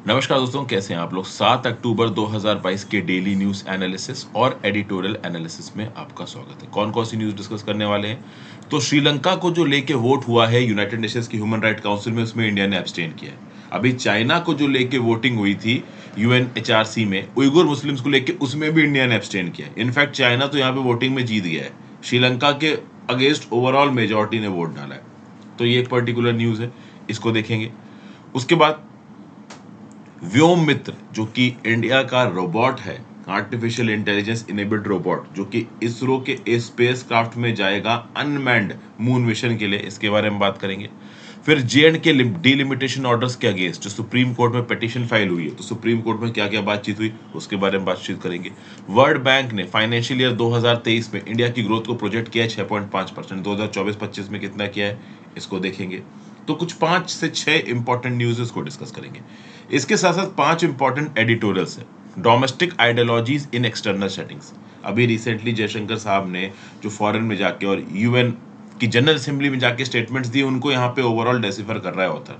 नमस्कार दोस्तों, कैसे हैं आप लोग। 7 अक्टूबर 2022 के डेली न्यूज़ एनालिसिस और एडिटोरियल एनालिसिस में आपका स्वागत है। कौन-कौन सी न्यूज़ डिस्कस करने वाले हैं? तो श्रीलंका को जो लेके वोट हुआ है यूनाइटेड नेशंस की ह्यूमन राइट काउंसिल में, उसमें इंडिया ने एब्सटेन किया है। अभी चाइना को जो लेके वोटिंग हुई थी यूएनएचआरसी में उइगुर मुस्लिम्स को लेके, उसमें भी इंडिया ने एब्सटेन किया है। इनफैक्ट चाइना तो यहाँ पे वोटिंग में जीत गया है। श्रीलंका के अगेंस्ट ओवरऑल मेजॉरिटी ने वोट डाला है। तो ये एक पर्टिकुलर न्यूज़ है, इसको देखेंगे। उसके बाद व्योम मित्र, जो कि इंडिया का रोबोट है, आर्टिफिशियल इंटेलिजेंस इनेबल्ड रोबोट, जो कि इसरो के स्पेस क्राफ्ट में जाएगा अनमैन्ड मून मिशन के लिए, इसके बारे में बात करेंगे। फिर J&K डिलिमिटेशन ऑर्डर्स के अगेंस्ट जो सुप्रीम कोर्ट में पिटीशन फाइल हुई है, तो सुप्रीम कोर्ट में क्या क्या बातचीत हुई, उसके बारे में बातचीत करेंगे। वर्ल्ड बैंक ने फाइनेंशियल ईयर 2023 में इंडिया की ग्रोथ को प्रोजेक्ट किया है 6.5%। 2024-25 में कितना किया है, इसको देखेंगे। तो कुछ 5 से 6 इंपॉर्टेंट न्यूज़ को डिस्कस करेंगे। इसके साथ साथ 5 इंपॉर्टेंट एडिटोरियल्स है। डोमेस्टिक आइडियोलॉजीज इन एक्सटर्नल सेटिंग्स। अभी रिसेंटली जयशंकर साहब ने जो फॉरेन में जाके और यूएन की जनरल असेंबली में जाके स्टेटमेंट्स दिए, उनको यहाँ पे ओवरऑल डेसिफर कर रहा है ऑथर,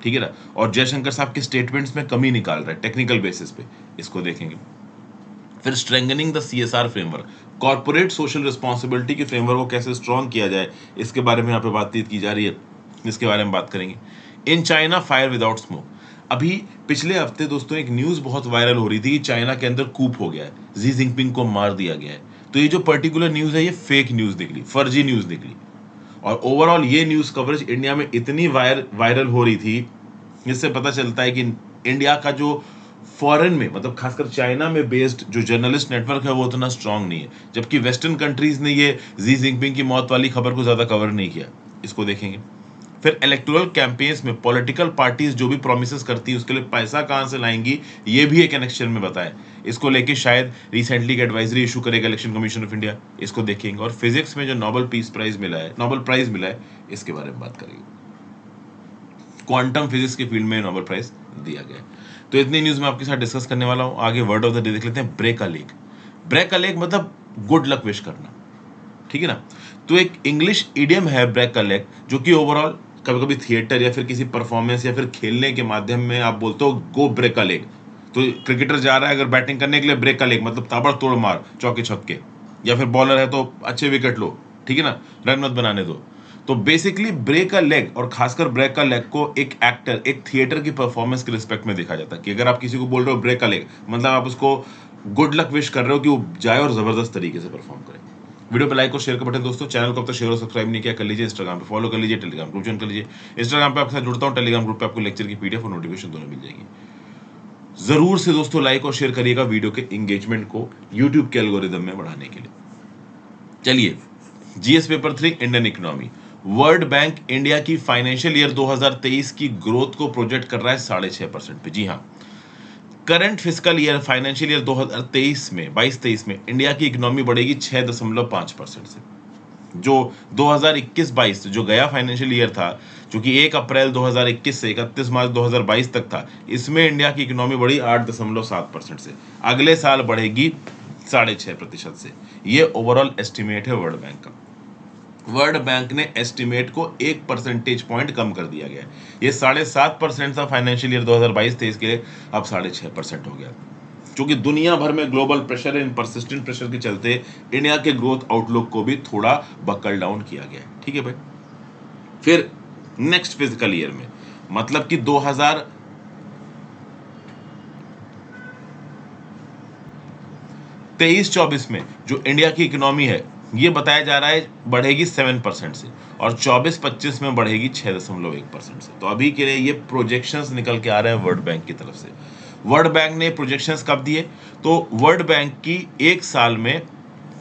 ठीक है ना। और जयशंकर साहब के स्टेटमेंट्स में कमी निकाल रहा है टेक्निकल बेसिस पे, इसको देखेंगे। फिर strengthening the CSR framework, corporate social responsibility के फ्रेमवर्क को कैसे स्ट्रॉन्ग किया जाए, इसके बारे में यहाँ पे बातचीत की जा रही है, इसके बारे में बात करेंगे। In China fire without smoke. अभी पिछले हफ्ते दोस्तों एक न्यूज़ बहुत वायरल हो रही थी कि चाइना के अंदर कूप हो गया है, जी जिनपिंग को मार दिया गया है। तो ये जो पर्टिकुलर न्यूज़ है, ये फेक न्यूज़ निकली, फर्जी न्यूज़ निकली। और ओवरऑल ये न्यूज़ कवरेज इंडिया में इतनी वायरल हो रही थी, इससे पता चलता है कि इंडिया का जो फॉरेन में, मतलब खासकर चाइना में बेस्ड जो जर्नलिस्ट नेटवर्क है, वो उतना स्ट्रांग नहीं है। जबकि वेस्टर्न कंट्रीज ने ये जी जिनपिंग की मौत वाली खबर को ज़्यादा कवर नहीं किया, इसको देखेंगे। फिर इलेक्टोरल कैंपेन्स में पॉलिटिकल पार्टीज जो भी प्रोमिसेस करती है, उसके लिए पैसा कहां से लाएंगी, ये भी एक कनेक्शन में बताएं। इसको लेके शायद रिसेंटली एक एडवाइजरी इशू करेगा इलेक्शन कमीशन ऑफ इंडिया, इसको देखेंगे। और फिजिक्स में जो नोबेल प्राइज मिला है, इसके बारे में बात करेंगे। क्वांटम फिजिक्स के फील्ड में नोबेल प्राइज दिया गया है। तो इतनी न्यूज मैं आपके साथ डिस्कस करने वाला हूं। आगे वर्ड ऑफ द डे देख लेते हैं, break a leg. Break a leg मतलब गुड लक विश करना, ठीक है ना। तो एक इंग्लिश इडियम है ब्रेक अ लेग, जो कि ओवरऑल कभी कभी थिएटर या फिर किसी परफॉर्मेंस या फिर खेलने के माध्यम में आप बोलते हो गो ब्रेक अ लेग। तो क्रिकेटर जा रहा है अगर बैटिंग करने के लिए, ब्रेक अ लेग मतलब ताबड़तोड़ मार, चौके छक्के। या फिर बॉलर है तो अच्छे विकेट लो, ठीक है ना, रन मत बनाने दो। तो बेसिकली ब्रेक अ लेग, और खासकर ब्रेक अ लेग को एक एक्टर, एक थिएटर की परफॉर्मेंस के रिस्पेक्ट में देखा जाता है। कि अगर आप किसी को बोल रहे हो ब्रेक अ लेग, मतलब आप उसको गुड लक विश कर रहे हो कि वो जाए और जबरदस्त तरीके से परफॉर्म करे। वीडियो पे लाइक और शेयर का बटन दोस्तों। चैनल को अब तक शेयर और सब्सक्राइब नहीं किया, कर लीजिए। इंस्टाग्राम पे फॉलो कर लीजिए, टेलीग्राम ग्रुप ज्वाइन कर लीजिए। इंस्टाग्राम पे आपके साथ जुड़ता हूँ, टेलीग्राम ग्रुप पे आपको लेक्चर की पीडीएफ और नोटिफिकेशन दोनों मिल जाएगी। जरूर से दोस्तों लाइक और शेयर करिएगा वीडियो के एंगेजमेंट को यूट्यूब के एल्गोरिदम में बढ़ाने के लिए। चलिए, GS paper 3 Indian economy. World bank India की फाइनेंशियल ईयर 2023 की ग्रोथ को प्रोजेक्ट कर रहा है 6.5% पे। जी हाँ, current physical year financial year 2023 में 22-23 में इंडिया की इकोनॉमी बढ़ेगी 6.5% से। जो 2021-22 जो गया फाइनेंशियल ईयर था, जो कि 1 अप्रैल 2021 से 31 मार्च 2022 तक था, इसमें इंडिया की इकोनॉमी बढ़ी 8.7% से। अगले साल बढ़ेगी 6.5% से। ये ओवरऑल एस्टिमेट है वर्ल्ड बैंक का। वर्ल्ड बैंक ने एस्टिमेट को 1 परसेंटेज पॉइंट कम कर दिया गया। ये 7.5% था फाइनेंशियल ईयर 2022-23 के लिए, अब 6.5% हो गया। क्योंकि दुनिया भर में ग्लोबल प्रेशर, इन परसिस्टेंट प्रेशर के चलते इंडिया के ग्रोथ आउटलुक को भी थोड़ा बकल डाउन किया गया है, ठीक है भाई। फिर नेक्स्ट फिजिकल ईयर में, मतलब कि 2023-24 में जो इंडिया की इकोनॉमी है, ये बताया जा रहा है बढ़ेगी 7% से, और 24-25 में बढ़ेगी 6.1% से। तो अभी के लिए ये प्रोजेक्शंस निकल के आ रहे हैं वर्ल्ड बैंक की तरफ से। वर्ल्ड बैंक ने प्रोजेक्शंस कब दिए, तो वर्ल्ड बैंक की एक साल में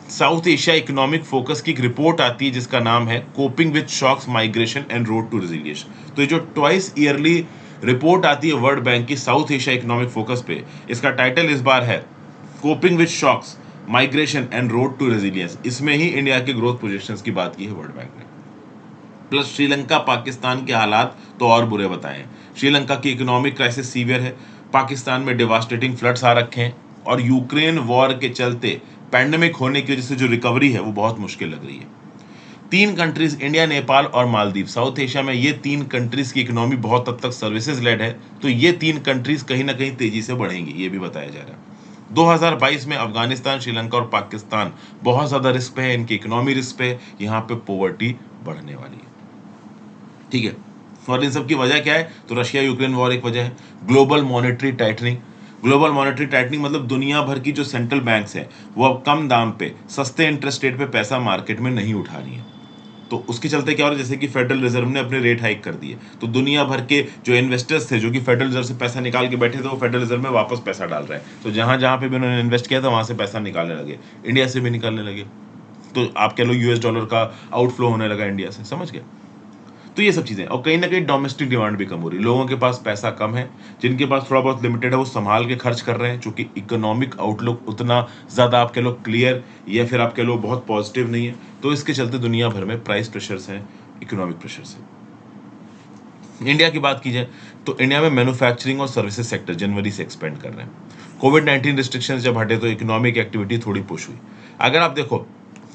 साउथ एशिया इकोनॉमिक फोकस की एक रिपोर्ट आती है, जिसका नाम है coping with shocks, migration and road to resilience. तो ये जो ट्वाइस ईयरली रिपोर्ट आती है वर्ल्ड बैंक की साउथ एशिया इकोनॉमिक फोकस पे, इसका टाइटल इस बार है coping with shocks, migration and road to resilience. इसमें ही इंडिया के ग्रोथ प्रोजेक्शंस की बात की है वर्ल्ड बैंक ने। प्लस श्रीलंका पाकिस्तान के हालात तो और बुरे बताए हैं। श्रीलंका की इकोनॉमिक क्राइसिस सीवियर है, पाकिस्तान में डिवास्टेटिंग फ्लड्स आ रखे हैं, और यूक्रेन वॉर के चलते पैंडेमिक होने की वजह से जो रिकवरी है वो बहुत मुश्किल लग रही है। तीन कंट्रीज इंडिया, नेपाल और मालदीव, साउथ एशिया में ये तीन कंट्रीज की इकोनॉमी बहुत हद तक सर्विसेज लेड है, तो ये तीन कंट्रीज कहीं ना कहीं तेजी से बढ़ेंगी, ये भी बताया जा रहा है। 2022 में अफगानिस्तान, श्रीलंका और पाकिस्तान बहुत ज्यादा रिस्क पे है, इनकी इकोनॉमी रिस्क पे, यहाँ पे पॉवर्टी बढ़ने वाली है, ठीक है। और इन सब की वजह क्या है, तो रशिया यूक्रेन वॉर एक वजह है, global monetary tightening. Global monetary tightening मतलब दुनिया भर की जो सेंट्रल बैंक्स हैं वो अब कम दाम पे, सस्ते इंटरेस्ट रेट पे पैसा मार्केट में नहीं उठा रही है, तो उसके चलते क्या हो रहा है, जैसे कि फेडरल रिजर्व ने अपने रेट हाइक कर दिए, तो दुनिया भर के जो इन्वेस्टर्स थे जो कि फेडरल रिजर्व से पैसा निकाल के बैठे थे, वो फेडरल रिजर्व में वापस पैसा डाल रहे हैं, तो जहां जहां पे भी उन्होंने इन्वेस्ट किया था वहां से पैसा निकालने लगे, इंडिया से भी निकालने लगे, तो आप कह लो यूएस डॉलर का आउटफ्लो होने लगा इंडिया से, समझ गए। तो ये सब चीजें, और कहीं ना कहीं डोमेस्टिक डिमांड भी कम हो रही है, लोगों के पास पैसा कम है, जिनके पास थोड़ा बहुत लिमिटेड है वो संभाल के खर्च कर रहे हैं, क्योंकि इकोनॉमिक आउटलुक उतना ज्यादा आप कह लो क्लियर या फिर आप कह लो बहुत पॉजिटिव नहीं है, तो इसके चलते दुनिया भर में प्राइस प्रेशर्स हैं, इकोनॉमिक प्रेशर्स है। इंडिया की बात की जाए तो इंडिया में मैन्युफैक्चरिंग और सर्विसेज सेक्टर जनवरी से एक्सपेंड कर रहे हैं। कोविड-19 रिस्ट्रिक्शंस जब हटे तो इकोनॉमिक एक्टिविटी थोड़ी पुश हुई। अगर आप देखो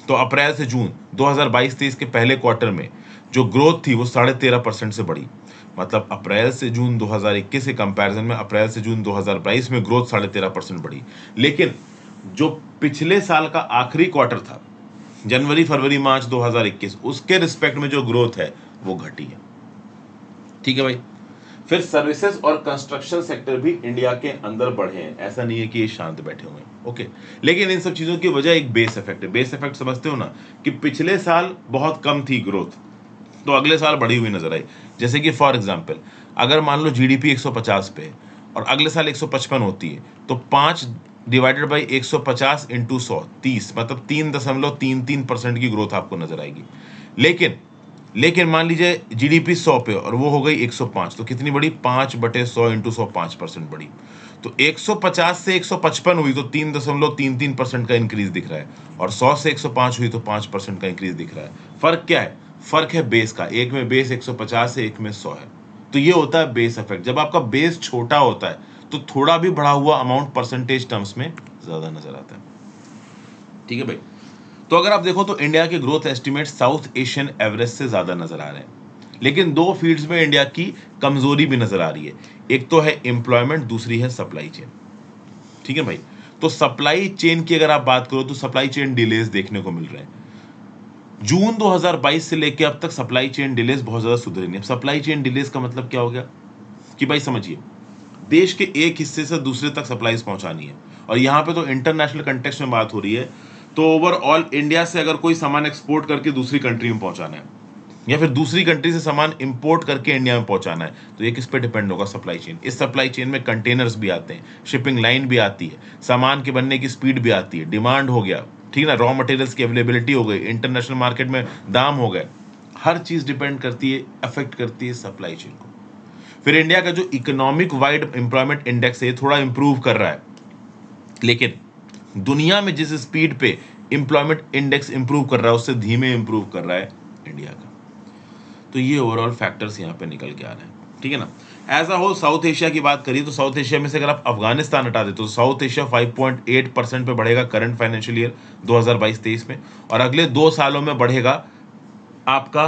तो अप्रैल से जून 2022-23 के पहले क्वार्टर में जो ग्रोथ थी वो 13.5% से बढ़ी, मतलब अप्रैल से जून 2021 के कंपैरिजन में अप्रैल से जून 2022 में ग्रोथ 13.5% बढ़ी। लेकिन जो पिछले साल का आखिरी क्वार्टर था, जनवरी फरवरी मार्च 2021, उसके रिस्पेक्ट में जो ग्रोथ है वो घटी है, ठीक है भाई। फिर सर्विसेज और कंस्ट्रक्शन सेक्टर भी इंडिया के अंदर बढ़े हैं, ऐसा नहीं है कि ये शांत बैठे हुए हैं, ओके। लेकिन इन सब चीजों की वजह एक बेस इफेक्ट है। बेस इफेक्ट समझते हो ना, कि पिछले साल बहुत कम थी ग्रोथ, तो अगले साल बढ़ी हुई नजर आई। जैसे कि फॉर एग्जांपल अगर मान लो जीडीपी 150 पे और अगले साल 155 होती है, तो 5 डिवाइडेड बाई 150 इंटू 100 30, मतलब 3.33% की ग्रोथ आपको नजर आएगी। लेकिन मान लीजिए जीडीपी 100 पे और वो हो गई 105, तो कितनी बढ़ी, 5/100 इंटू 100 5% बढ़ी। तो 150 से 155 हुई तो 3.33% का इंक्रीज दिख रहा है, और 100 से 105 हुई तो 5% का इंक्रीज दिख रहा है। फर्क क्या है, फर्क है बेस का, एक में बेस 150 है, एक में 100 है। तो ये होता है बेस इफेक्ट। जब आपका बेस छोटा होता है तो थोड़ा भी बढ़ा हुआ अमाउंट परसेंटेज टर्म्स में ज्यादा नजर आता है, ठीक है भाई। तो अगर आप देखो तो इंडिया के growth estimate south Asian average से ज्यादा नजर आ रहे हैं, लेकिन दो फील्ड्स में इंडिया की कमजोरी भी नजर आ रही है। एक तो है एम्प्लॉयमेंट, दूसरी है सप्लाई चेन, ठीक है भाई। तो सप्लाई चेन की अगर आप बात करो तो सप्लाई चेन डिलेज देखने को मिल रहे हैं। जून 2022 से लेकर अब तक सप्लाई चेन डिलेज बहुत ज्यादा सुधरी नहीं। सप्लाई चेन डिलेज का मतलब क्या हो गया, कि भाई समझिए, देश के एक हिस्से से दूसरे तक सप्लाईज पहुंचानी है, और यहां पे तो इंटरनेशनल कंटेक्स्ट में बात हो रही है, तो ओवरऑल इंडिया से अगर कोई सामान एक्सपोर्ट करके दूसरी कंट्री में पहुंचाना है, या फिर दूसरी कंट्री से सामान इंपोर्ट करके इंडिया में पहुंचाना है, तो ये किस पे डिपेंड होगा, सप्लाई चेन। इस सप्लाई चेन में कंटेनर्स भी आते हैं, शिपिंग लाइन भी आती है, सामान के बनने की स्पीड भी आती है, डिमांड हो गया, ठीक है ना, रॉ मटेरियल्स की अवेलेबिलिटी हो गई, इंटरनेशनल मार्केट में दाम हो गए, हर चीज डिपेंड करती है, अफेक्ट करती है सप्लाई चेन को। फिर इंडिया का जो इकोनॉमिक वाइड एम्प्लॉयमेंट इंडेक्स है थोड़ा इंप्रूव कर रहा है, लेकिन दुनिया में जिस स्पीड पे एम्प्लॉयमेंट इंडेक्स इंप्रूव कर रहा है उससे धीमे इंप्रूव कर रहा है इंडिया का। तो ये ओवरऑल फैक्टर्स यहाँ पे निकल के आ रहे हैं, ठीक है ना। As a whole South Asia की बात करिए तो साउथ एशिया में से अगर आप अफगानिस्तान हटा देते तो साउथ एशिया 5.8% पे बढ़ेगा करंट फाइनेंशियल ईयर 2022-23 में, और अगले 2 सालों में बढ़ेगा आपका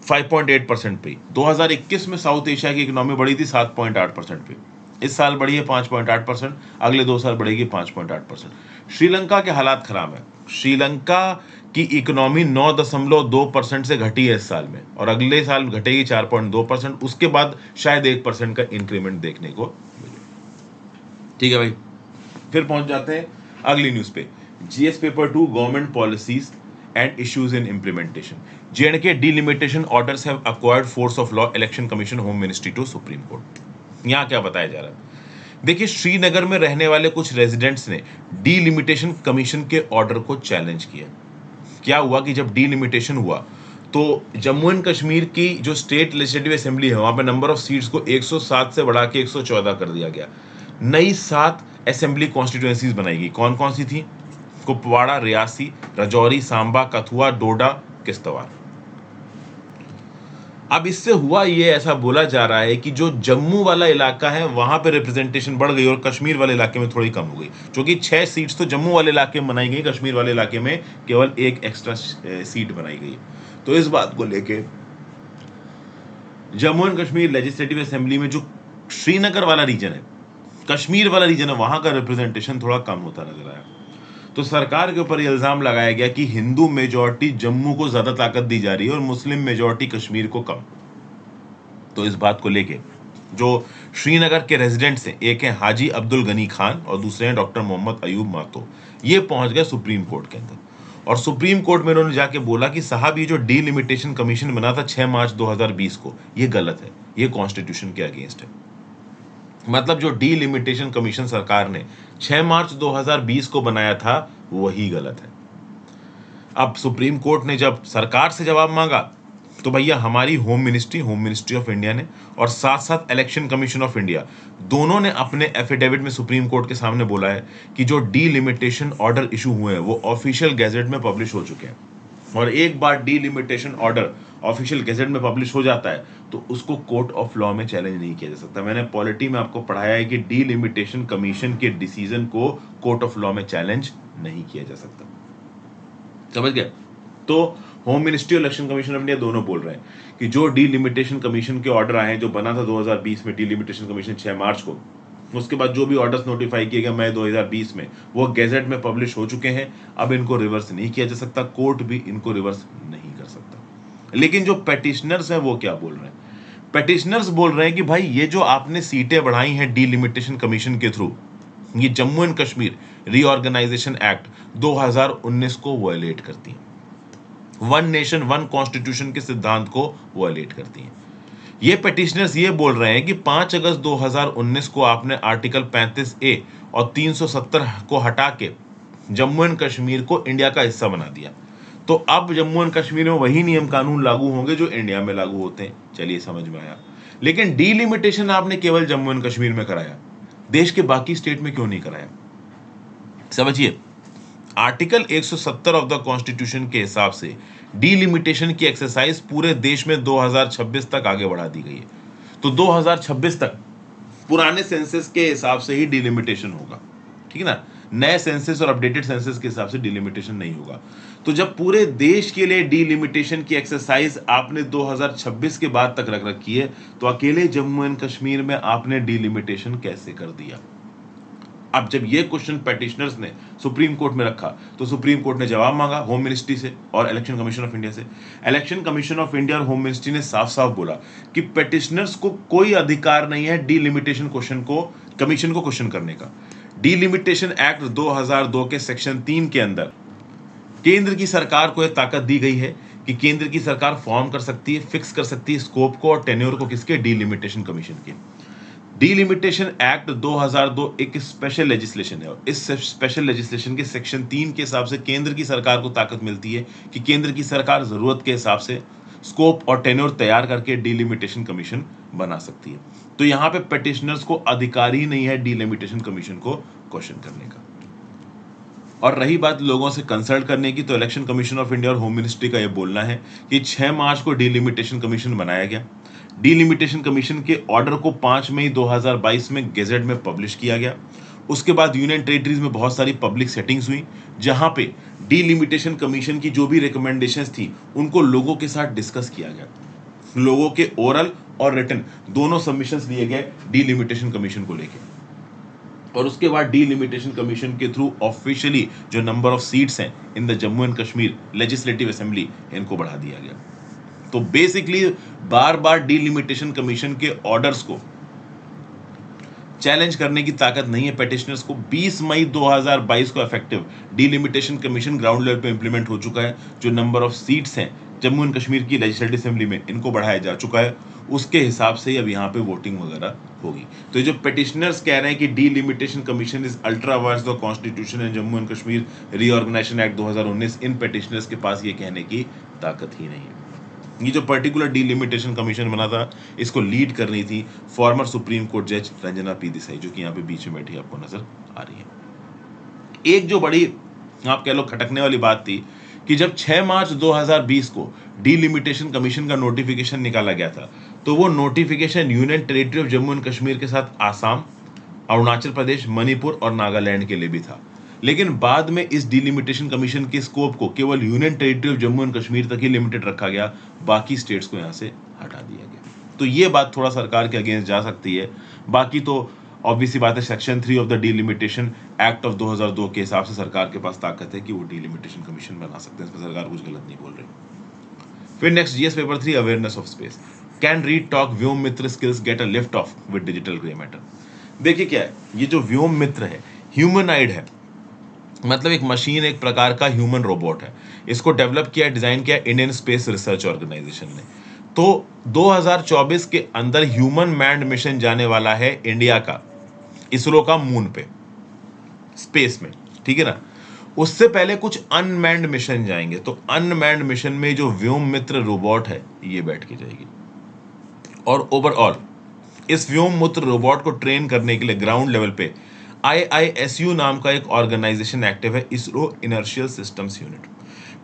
5.8% पे। 2021 में साउथ एशिया की इकोनॉमी बढ़ी थी 7.8% पे, इस साल बढ़ी है 5.8%, अगले 2 साल बढ़ेगी 5.8%। श्रीलंका के हालात खराब है। श्रीलंका की इकोनॉमी 9.2% से घटी है इस साल में, और अगले साल घटेगी 4.2%, उसके बाद शायद 1% का इंक्रीमेंट देखने को मिले, ठीक है भाई। फिर पहुंच जाते हैं अगली न्यूज पे, GS paper 2 government policies and issues in implementation. J&K delimitation orders have acquired force of law, Election Commission, Home Ministry to Supreme Court. यहाँ क्या बताया जा रहा है, देखिए श्रीनगर में रहने वाले कुछ रेजिडेंट्स ने डीलिमिटेशन कमीशन के ऑर्डर को चैलेंज किया। क्या हुआ कि जब डीलिमिटेशन हुआ तो जम्मू एंड कश्मीर की जो स्टेट लेजिस्लेटिव असेंबली है वहां पे नंबर ऑफ सीट्स को 107 से बढ़ा के 114 कर दिया गया। नई 7 असेंबली कॉन्स्टिट्यूएंसीज बनाई गई। कौन कौन सी थी, कुपवाड़ा, रियासी, राजौरी, सांबा, कथुआ, डोडा, किश्तवाड़। अब इससे हुआ ये, ऐसा बोला जा रहा है कि जो जम्मू वाला इलाका है वहां पे रिप्रेजेंटेशन बढ़ गई और कश्मीर वाले इलाके में थोड़ी कम हो गई, क्योंकि 6 सीट्स तो जम्मू वाले इलाके में बनाई गई, कश्मीर वाले इलाके में केवल एक एक्स्ट्रा सीट बनाई गई। तो इस बात को लेके Jammu and Kashmir legislative assembly में जो श्रीनगर वाला रीजन है, कश्मीर वाला रीजन है, वहां का रिप्रेजेंटेशन थोड़ा कम होता नजर आया। तो सरकार के ऊपर इल्जाम लगाया गया कि हिंदू मेजॉरिटी जम्मू को ज्यादा ताकत दी जा रही है और मुस्लिम मेजॉरिटी कश्मीर को कम। तो इस बात को लेके जो श्रीनगर के रेजिडेंट्स हैं, एक हैं हाजी अब्दुल गनी खान और दूसरे हैं डॉक्टर मोहम्मद अयूब मातो, ये पहुंच गए सुप्रीम कोर्ट के अंदर। और सुप्रीम कोर्ट में उन्होंने जाके बोला कि साहब, ये जो डीलिमिटेशन कमीशन बना था 6 मार्च 2020 को, ये गलत है, ये कॉन्स्टिट्यूशन के अगेंस्ट है। मतलब जो डीलिमिटेशन कमीशन सरकार ने 6 मार्च 2020 को बनाया था वही गलत है। अब सुप्रीम कोर्ट ने जब सरकार से जवाब मांगा तो भैया हमारी होम मिनिस्ट्री ऑफ इंडिया ने और साथ साथ इलेक्शन कमीशन ऑफ इंडिया, दोनों ने अपने एफिडेविट में सुप्रीम कोर्ट के सामने बोला है कि जो डीलिमिटेशन ऑर्डर इशू हुए हैं वो ऑफिशियल गैजेट में पब्लिश हो चुके हैं। और एक बार डीलिमिटेशन ऑर्डर ऑफिशियल गैजेट में पब्लिश हो जाता है तो उसको कोर्ट ऑफ लॉ में चैलेंज नहीं किया जा सकता। मैंने पॉलिटी में आपको पढ़ाया है कि डीलिमिटेशन कमीशन के डिसीजन को कोर्ट ऑफ लॉ में चैलेंज नहीं किया जा सकता। समझ गए? तो होम मिनिस्ट्री और इलेक्शन कमीशन ऑफ इंडिया दोनों बोल रहे हैं कि जो डीलिमिटेशन कमीशन के ऑर्डर आए हैं, जो बना था 2020 में डीलिमिटेशन कमीशन 6 मार्च को, उसके बाद जो भी ऑर्डर्स नोटिफाई किए गए मई 2020 में, वो गैजेट में पब्लिश हो चुके हैं। अब इनको रिवर्स नहीं किया जा सकता, कोर्ट भी इनको रिवर्स नहीं कर सकता। लेकिन जो पेटिशनर्स हैं वो क्या बोल रहे हैं? पेटिशनर्स बोल रहे हैं कि भाई ये जो आपने सीटें बढ़ाई हैं डीलिमिटेशन कमीशन के थ्रू, ये Jammu and Kashmir reorganisation act 2019 को वायलेट करती हैं, वन नेशन वन कॉन्स्टिट्यूशन के सिद्धांत को वायलेट करती हैं। ये पेटिशनर्स ये बोल रहे हैं कि 5 अगस्त 2019 को आपने आर्टिकल 35A और 370 को हटा के जम्मू एंड कश्मीर को इंडिया का हिस्सा बना दिया। तो अब जम्मू एंड कश्मीर में वही नियम कानून लागू होंगे जो इंडिया में लागू होते हैं। चलिए, समझ में आया। लेकिन डीलिमिटेशन आपने केवल जम्मू एंड कश्मीर में कराया, देश के बाकी स्टेट में क्यों नहीं कराया? समझिए, आर्टिकल 170 ऑफ द कॉन्स्टिट्यूशन के हिसाब से डीलिमिटेशन की एक्सरसाइज पूरे देश में 2026 तक आगे बढ़ा दी गई है। तो 2026 तक पुराने सेंसस के हिसाब से ही डीलिमिटेशन होगा, ठीक है ना? नए सेंसस और अपडेटेड सेंसस के हिसाब से डीलिमिटेशन नहीं होगा। तो जब पूरे देश के लिए डीलिमिटेशन की एक्सरसाइज आपने 2026 के बाद तक रख रखी है, तो अकेले जम्मू एंड कश्मीर में आपने डीलिमिटेशन कैसे कर दिया? अब जब ये क्वेश्चन पेटिशनर्स ने सुप्रीम कोर्ट में रखा तो सुप्रीम कोर्ट ने जवाब मांगा होम मिनिस्ट्री से और इलेक्शन कमीशन ऑफ इंडिया से। इलेक्शन कमीशन ऑफ इंडिया और होम मिनिस्ट्री ने साफ साफ बोला कि पेटिशनर्स को कोई अधिकार नहीं है डीलिमिटेशन कमीशन को क्वेश्चन करने का। डीलिमिटेशन एक्ट 2002 के सेक्शन 3 के अंदर केंद्र की सरकार को यह ताकत दी गई है कि केंद्र की सरकार फॉर्म कर सकती है, फिक्स कर सकती है स्कोप को और टेन्योर को, किसके? डीलिमिटेशन कमीशन के। डीलिमिटेशन एक्ट 2002 एक स्पेशल लेजिस्लेशन है और इस स्पेशल लेजिस्लेशन के सेक्शन 3 के हिसाब से केंद्र की सरकार को ताकत मिलती है कि केंद्र की सरकार जरूरत के हिसाब से स्कोप और टेन्योर तैयार करके डीलिमिटेशन कमीशन बना सकती है। तो यहां पे पेटिशनर्स को अधिकार ही नहीं है डीलिमिटेशन कमीशन को क्वेश्चन करने का। और रही बात लोगों से कंसल्ट करने की, तो इलेक्शन कमीशन ऑफ इंडिया और होम मिनिस्ट्री का यह बोलना है कि 6 मार्च को डीलिमिटेशन कमीशन बनाया गया। डीलिमिटेशन कमीशन के ऑर्डर को 5 मई 2022 में गैजेट में पब्लिश किया गया। उसके बाद यूनियन टेरिटरीज में बहुत सारी पब्लिक सेटिंग्स हुई जहां पे डीलिमिटेशन कमीशन की जो भी रिकमेंडेशंस थी उनको लोगों के साथ डिस्कस किया गया। लोगों के ओरल और रिटन दोनों सबमिशंस लिए गए डीलिमिटेशन कमीशन को लेकर। और उसके बाद डीलिमिटेशन कमीशन के थ्रू ऑफिशियली जो नंबर ऑफ सीट्स हैं in the Jammu and Kashmir legislative assembly, इनको बढ़ा दिया गया। तो बेसिकली बार बार डीलिमिटेशन कमीशन के ऑर्डर्स को चैलेंज करने की ताकत नहीं है पेटिशनर्स को। 20 मई 2022 को effective delimitation commission ground level पे इंप्लीमेंट हो चुका है। जो नंबर ऑफ सीट्स हैं जम्मू एंड कश्मीर की लेजिस्लेटिव असेंबली में, इनको बढ़ाया जा चुका है। उसके हिसाब से ही अब यहाँ पे वोटिंग वगैरह होगी। तो जो पेटिशनर्स कह रहे हैं कि delimitation commission is ultra vires the constitution and Jammu and Kashmir reorganisation act 2019, इन पेटिशनर्स के पास ये कहने की ताकत ही नहीं है। ये जो पर्टिकुलर डीलिमिटेशन कमीशन बना था, इसको लीड कर रही थी फॉर्मर सुप्रीम कोर्ट जज रंजना पी देसाई, जो कि यहाँ पे बीच में बैठी आपको नजर आ रही है। एक जो बड़ी आप कह लो खटकने वाली बात थी कि जब 6 मार्च 2020 को डीलिमिटेशन कमीशन का नोटिफिकेशन निकाला गया था, तो वो notification union territory of Jammu and Kashmir के साथ आसाम, अरुणाचल प्रदेश, मणिपुर और नागालैंड के लिए भी था। लेकिन बाद में इस डीलिमिटेशन कमीशन के स्कोप को केवल union territory of Jammu and Kashmir तक ही लिमिटेड रखा गया, बाकी स्टेट्स को यहाँ से हटा दिया गया। तो ये बात थोड़ा सरकार के अगेंस्ट जा सकती है। बाकी तो ऑब्वियसली बात है, section 3 of the delimitation act of 2002 के हिसाब से सरकार के पास ताकत है कि वो डीलिमिटेशन कमीशन बना सकते हैं, इसमें सरकार कुछ गलत नहीं बोल रही। फिर next GS paper 3, awareness of space. Can read talk Vyom Mitra skills get a lift off with digital grey matter. देखिए क्या है, ये जो व्योम मित्र है ह्यूमनाइड है, मतलब एक मशीन, एक प्रकार का ह्यूमन रोबोट है। इसको डेवलप किया, डिजाइन किया इंडियन स्पेस रिसर्च ऑर्गेनाइजेशन ने। तो 2024 के अंदर ह्यूमन मैन्ड मिशन जाने वाला है इंडिया का, इसरो का, मून पे, स्पेस में, ठीक है ना। उससे पहले कुछ अनमैन्ड मिशन जाएंगे, तो अनमैन्ड मिशन में जो व्योम मित्र रोबोट है ये बैठ के जाएगी। और ओवरऑल इस व्योम मित्र रोबोट को ट्रेन करने के लिए ग्राउंड लेवल पे IISU नाम का एक ऑर्गेनाइजेशन एक्टिव है, इसरो इनर्शियल सिस्टम्स यूनिट।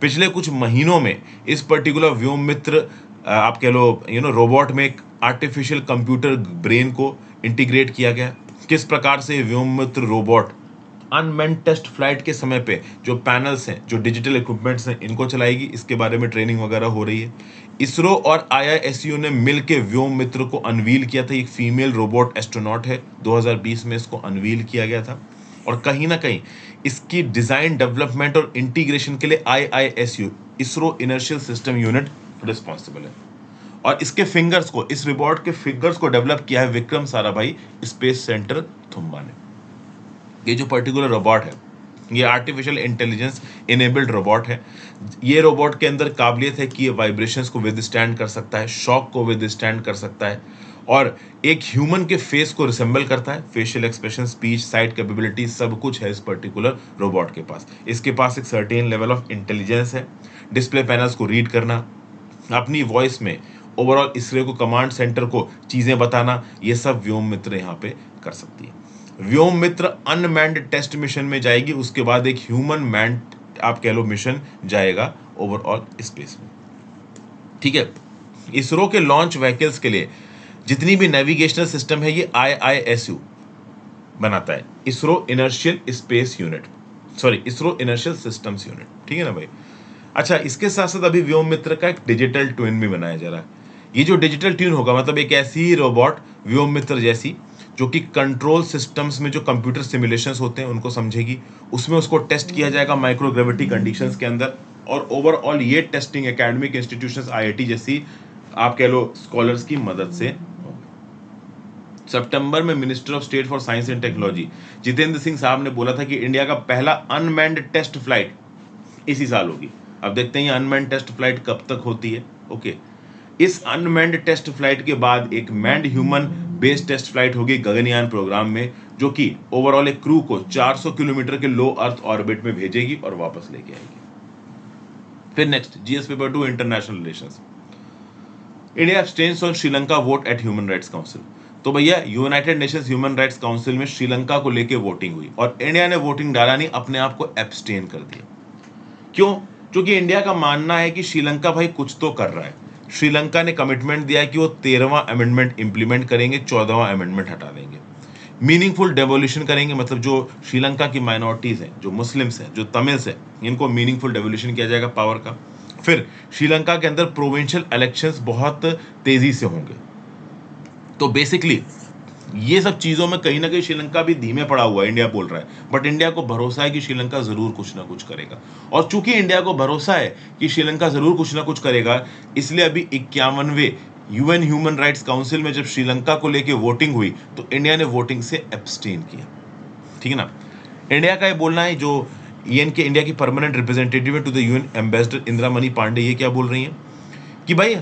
पिछले कुछ महीनों में इस पर्टिकुलर व्योम मित्र आप कह लो रोबोट में एक आर्टिफिशियल कंप्यूटर ब्रेन को इंटीग्रेट किया गया। किस प्रकार से व्योम मित्र रोबोट अनमेन्ड टेस्ट फ्लाइट के समय पे जो पैनल्स हैं, जो डिजिटल इक्विपमेंट्स हैं, इनको चलाएगी, इसके बारे में ट्रेनिंग वगैरह हो रही है। इसरो और IISU ने मिलकर व्योम मित्र को अनवील किया था। एक फीमेल रोबोट एस्ट्रोनॉट है, 2020 में इसको अनवील किया गया था। और कहीं ना कहीं इसकी डिजाइन, डेवलपमेंट और इंटीग्रेशन के लिए IISU, ISRO inertial system unit, responsible है। और इसके फिंगर्स को, इस रोबोट के फिंगर्स को डेवलप किया है विक्रम साराभाई स्पेस सेंटर थुम्बा ने। ये जो पर्टिकुलर रोबोट है ये आर्टिफिशियल इंटेलिजेंस इनेबल्ड रोबोट है। ये रोबोट के अंदर काबिलियत है कि ये वाइब्रेशंस को विदस्टैंड कर सकता है, शॉक को विदस्टैंड कर सकता है, और एक ह्यूमन के फेस को रिसेंबल करता है। Facial expression, speech, site capability, सब कुछ है इस पर्टिकुलर रोबोट के पास। इसके पास एक सर्टेन लेवल ऑफ इंटेलिजेंस है, डिस्प्ले पैनल्स को रीड करना, अपनी वॉइस में ओवरऑल इसरो को, कमांड सेंटर को चीजें बताना, ये सब व्योम मित्र यहाँ पे कर सकती है। व्योम मित्र अनमैन्ड टेस्ट मिशन में जाएगी, उसके बाद एक ह्यूमन मैन्ड आप कह लो मिशन जाएगा ओवरऑल स्पेस में, ठीक है। इसरो के लॉन्च व्हीकल्स के लिए जितनी भी नेविगेशनल सिस्टम है ये IISU बनाता है, ISRO inertial space unit, sorry ISRO inertial systems unit, ठीक है ना भाई। अच्छा, इसके साथ साथ अभी व्योम मित्र का एक डिजिटल ट्विन भी बनाया जा रहा है। ये जो डिजिटल ट्विन होगा मतलब एक ऐसी ही रोबोट व्योम मित्र जैसी जो कि कंट्रोल सिस्टम्स में जो कंप्यूटर सिमुलेशंस होते हैं उनको समझेगी, उसमें उसको टेस्ट किया जाएगा माइक्रोग्रेविटी कंडीशंस के अंदर। और ओवरऑल ये टेस्टिंग एकेडमिक इंस्टीट्यूशंस, IIT जैसी आप कह लो स्कॉलर्स की मदद से। सितंबर में minister of state for science and technology Jitendra Singh साहब ने बोला था कि इंडिया का पहला अनमैन्ड टेस्ट फ्लाइट इसी साल होगी। अब देखते हैं ये अनमैन्ड टेस्ट फ्लाइट कब तक होती है। ओके, इस अनमैन्ड टेस्ट फ्लाइट के बाद एक manned human based test flight होगी गगनयान प्रोग्राम में, जो कि ओवरऑल एक क्रू को 400 किलोमीटर के लो अर्थ ऑर्बिट में भेजेगी और वापस लेके आएगी। फिर next GS paper 2, international relations. India abstains on Sri Lanka vote at human rights council. तो भैया United Nations human rights council में श्रीलंका को लेके वोटिंग हुई और इंडिया ने वोटिंग डाला नहीं, अपने आप को एब्सटेन कर दिया। क्यों? क्योंकि इंडिया का मानना है कि श्रीलंका भाई कुछ तो कर रहा है। श्रीलंका ने कमिटमेंट दिया है कि वो 13वां अमेंडमेंट इंप्लीमेंट करेंगे, 14वां अमेंडमेंट हटा देंगे, मीनिंगफुल डेवोल्यूशन करेंगे। मतलब जो श्रीलंका की माइनॉरिटीज हैं, जो मुस्लिम्स हैं, जो तमिल्स हैं, इनको मीनिंगफुल डेवोल्यूशन किया जाएगा पावर का। फिर श्रीलंका के अंदर प्रोविंशियल इलेक्शंस बहुत तेजी से होंगे। तो बेसिकली ये सब चीजों में कहीं ना कहीं श्रीलंका भी धीमे पड़ा हुआ है, इंडिया बोल रहा है, बट इंडिया को भरोसा है कि श्रीलंका जरूर कुछ ना कुछ करेगा। और चूंकि इंडिया को भरोसा है कि श्रीलंका जरूर कुछ ना कुछ करेगा, इसलिए अभी 51वें UN ह्यूमन राइट्स काउंसिल में जब श्रीलंका को लेके वोटिंग हुई तो इंडिया ने वोटिंग से एब्सटेन किया, ठीक है ना। इंडिया का ये बोलना है, जो UN के इंडिया की permanent representative to the UN ambassador Indira Mani Pandey, ये क्या बोल रही हैं कि भाई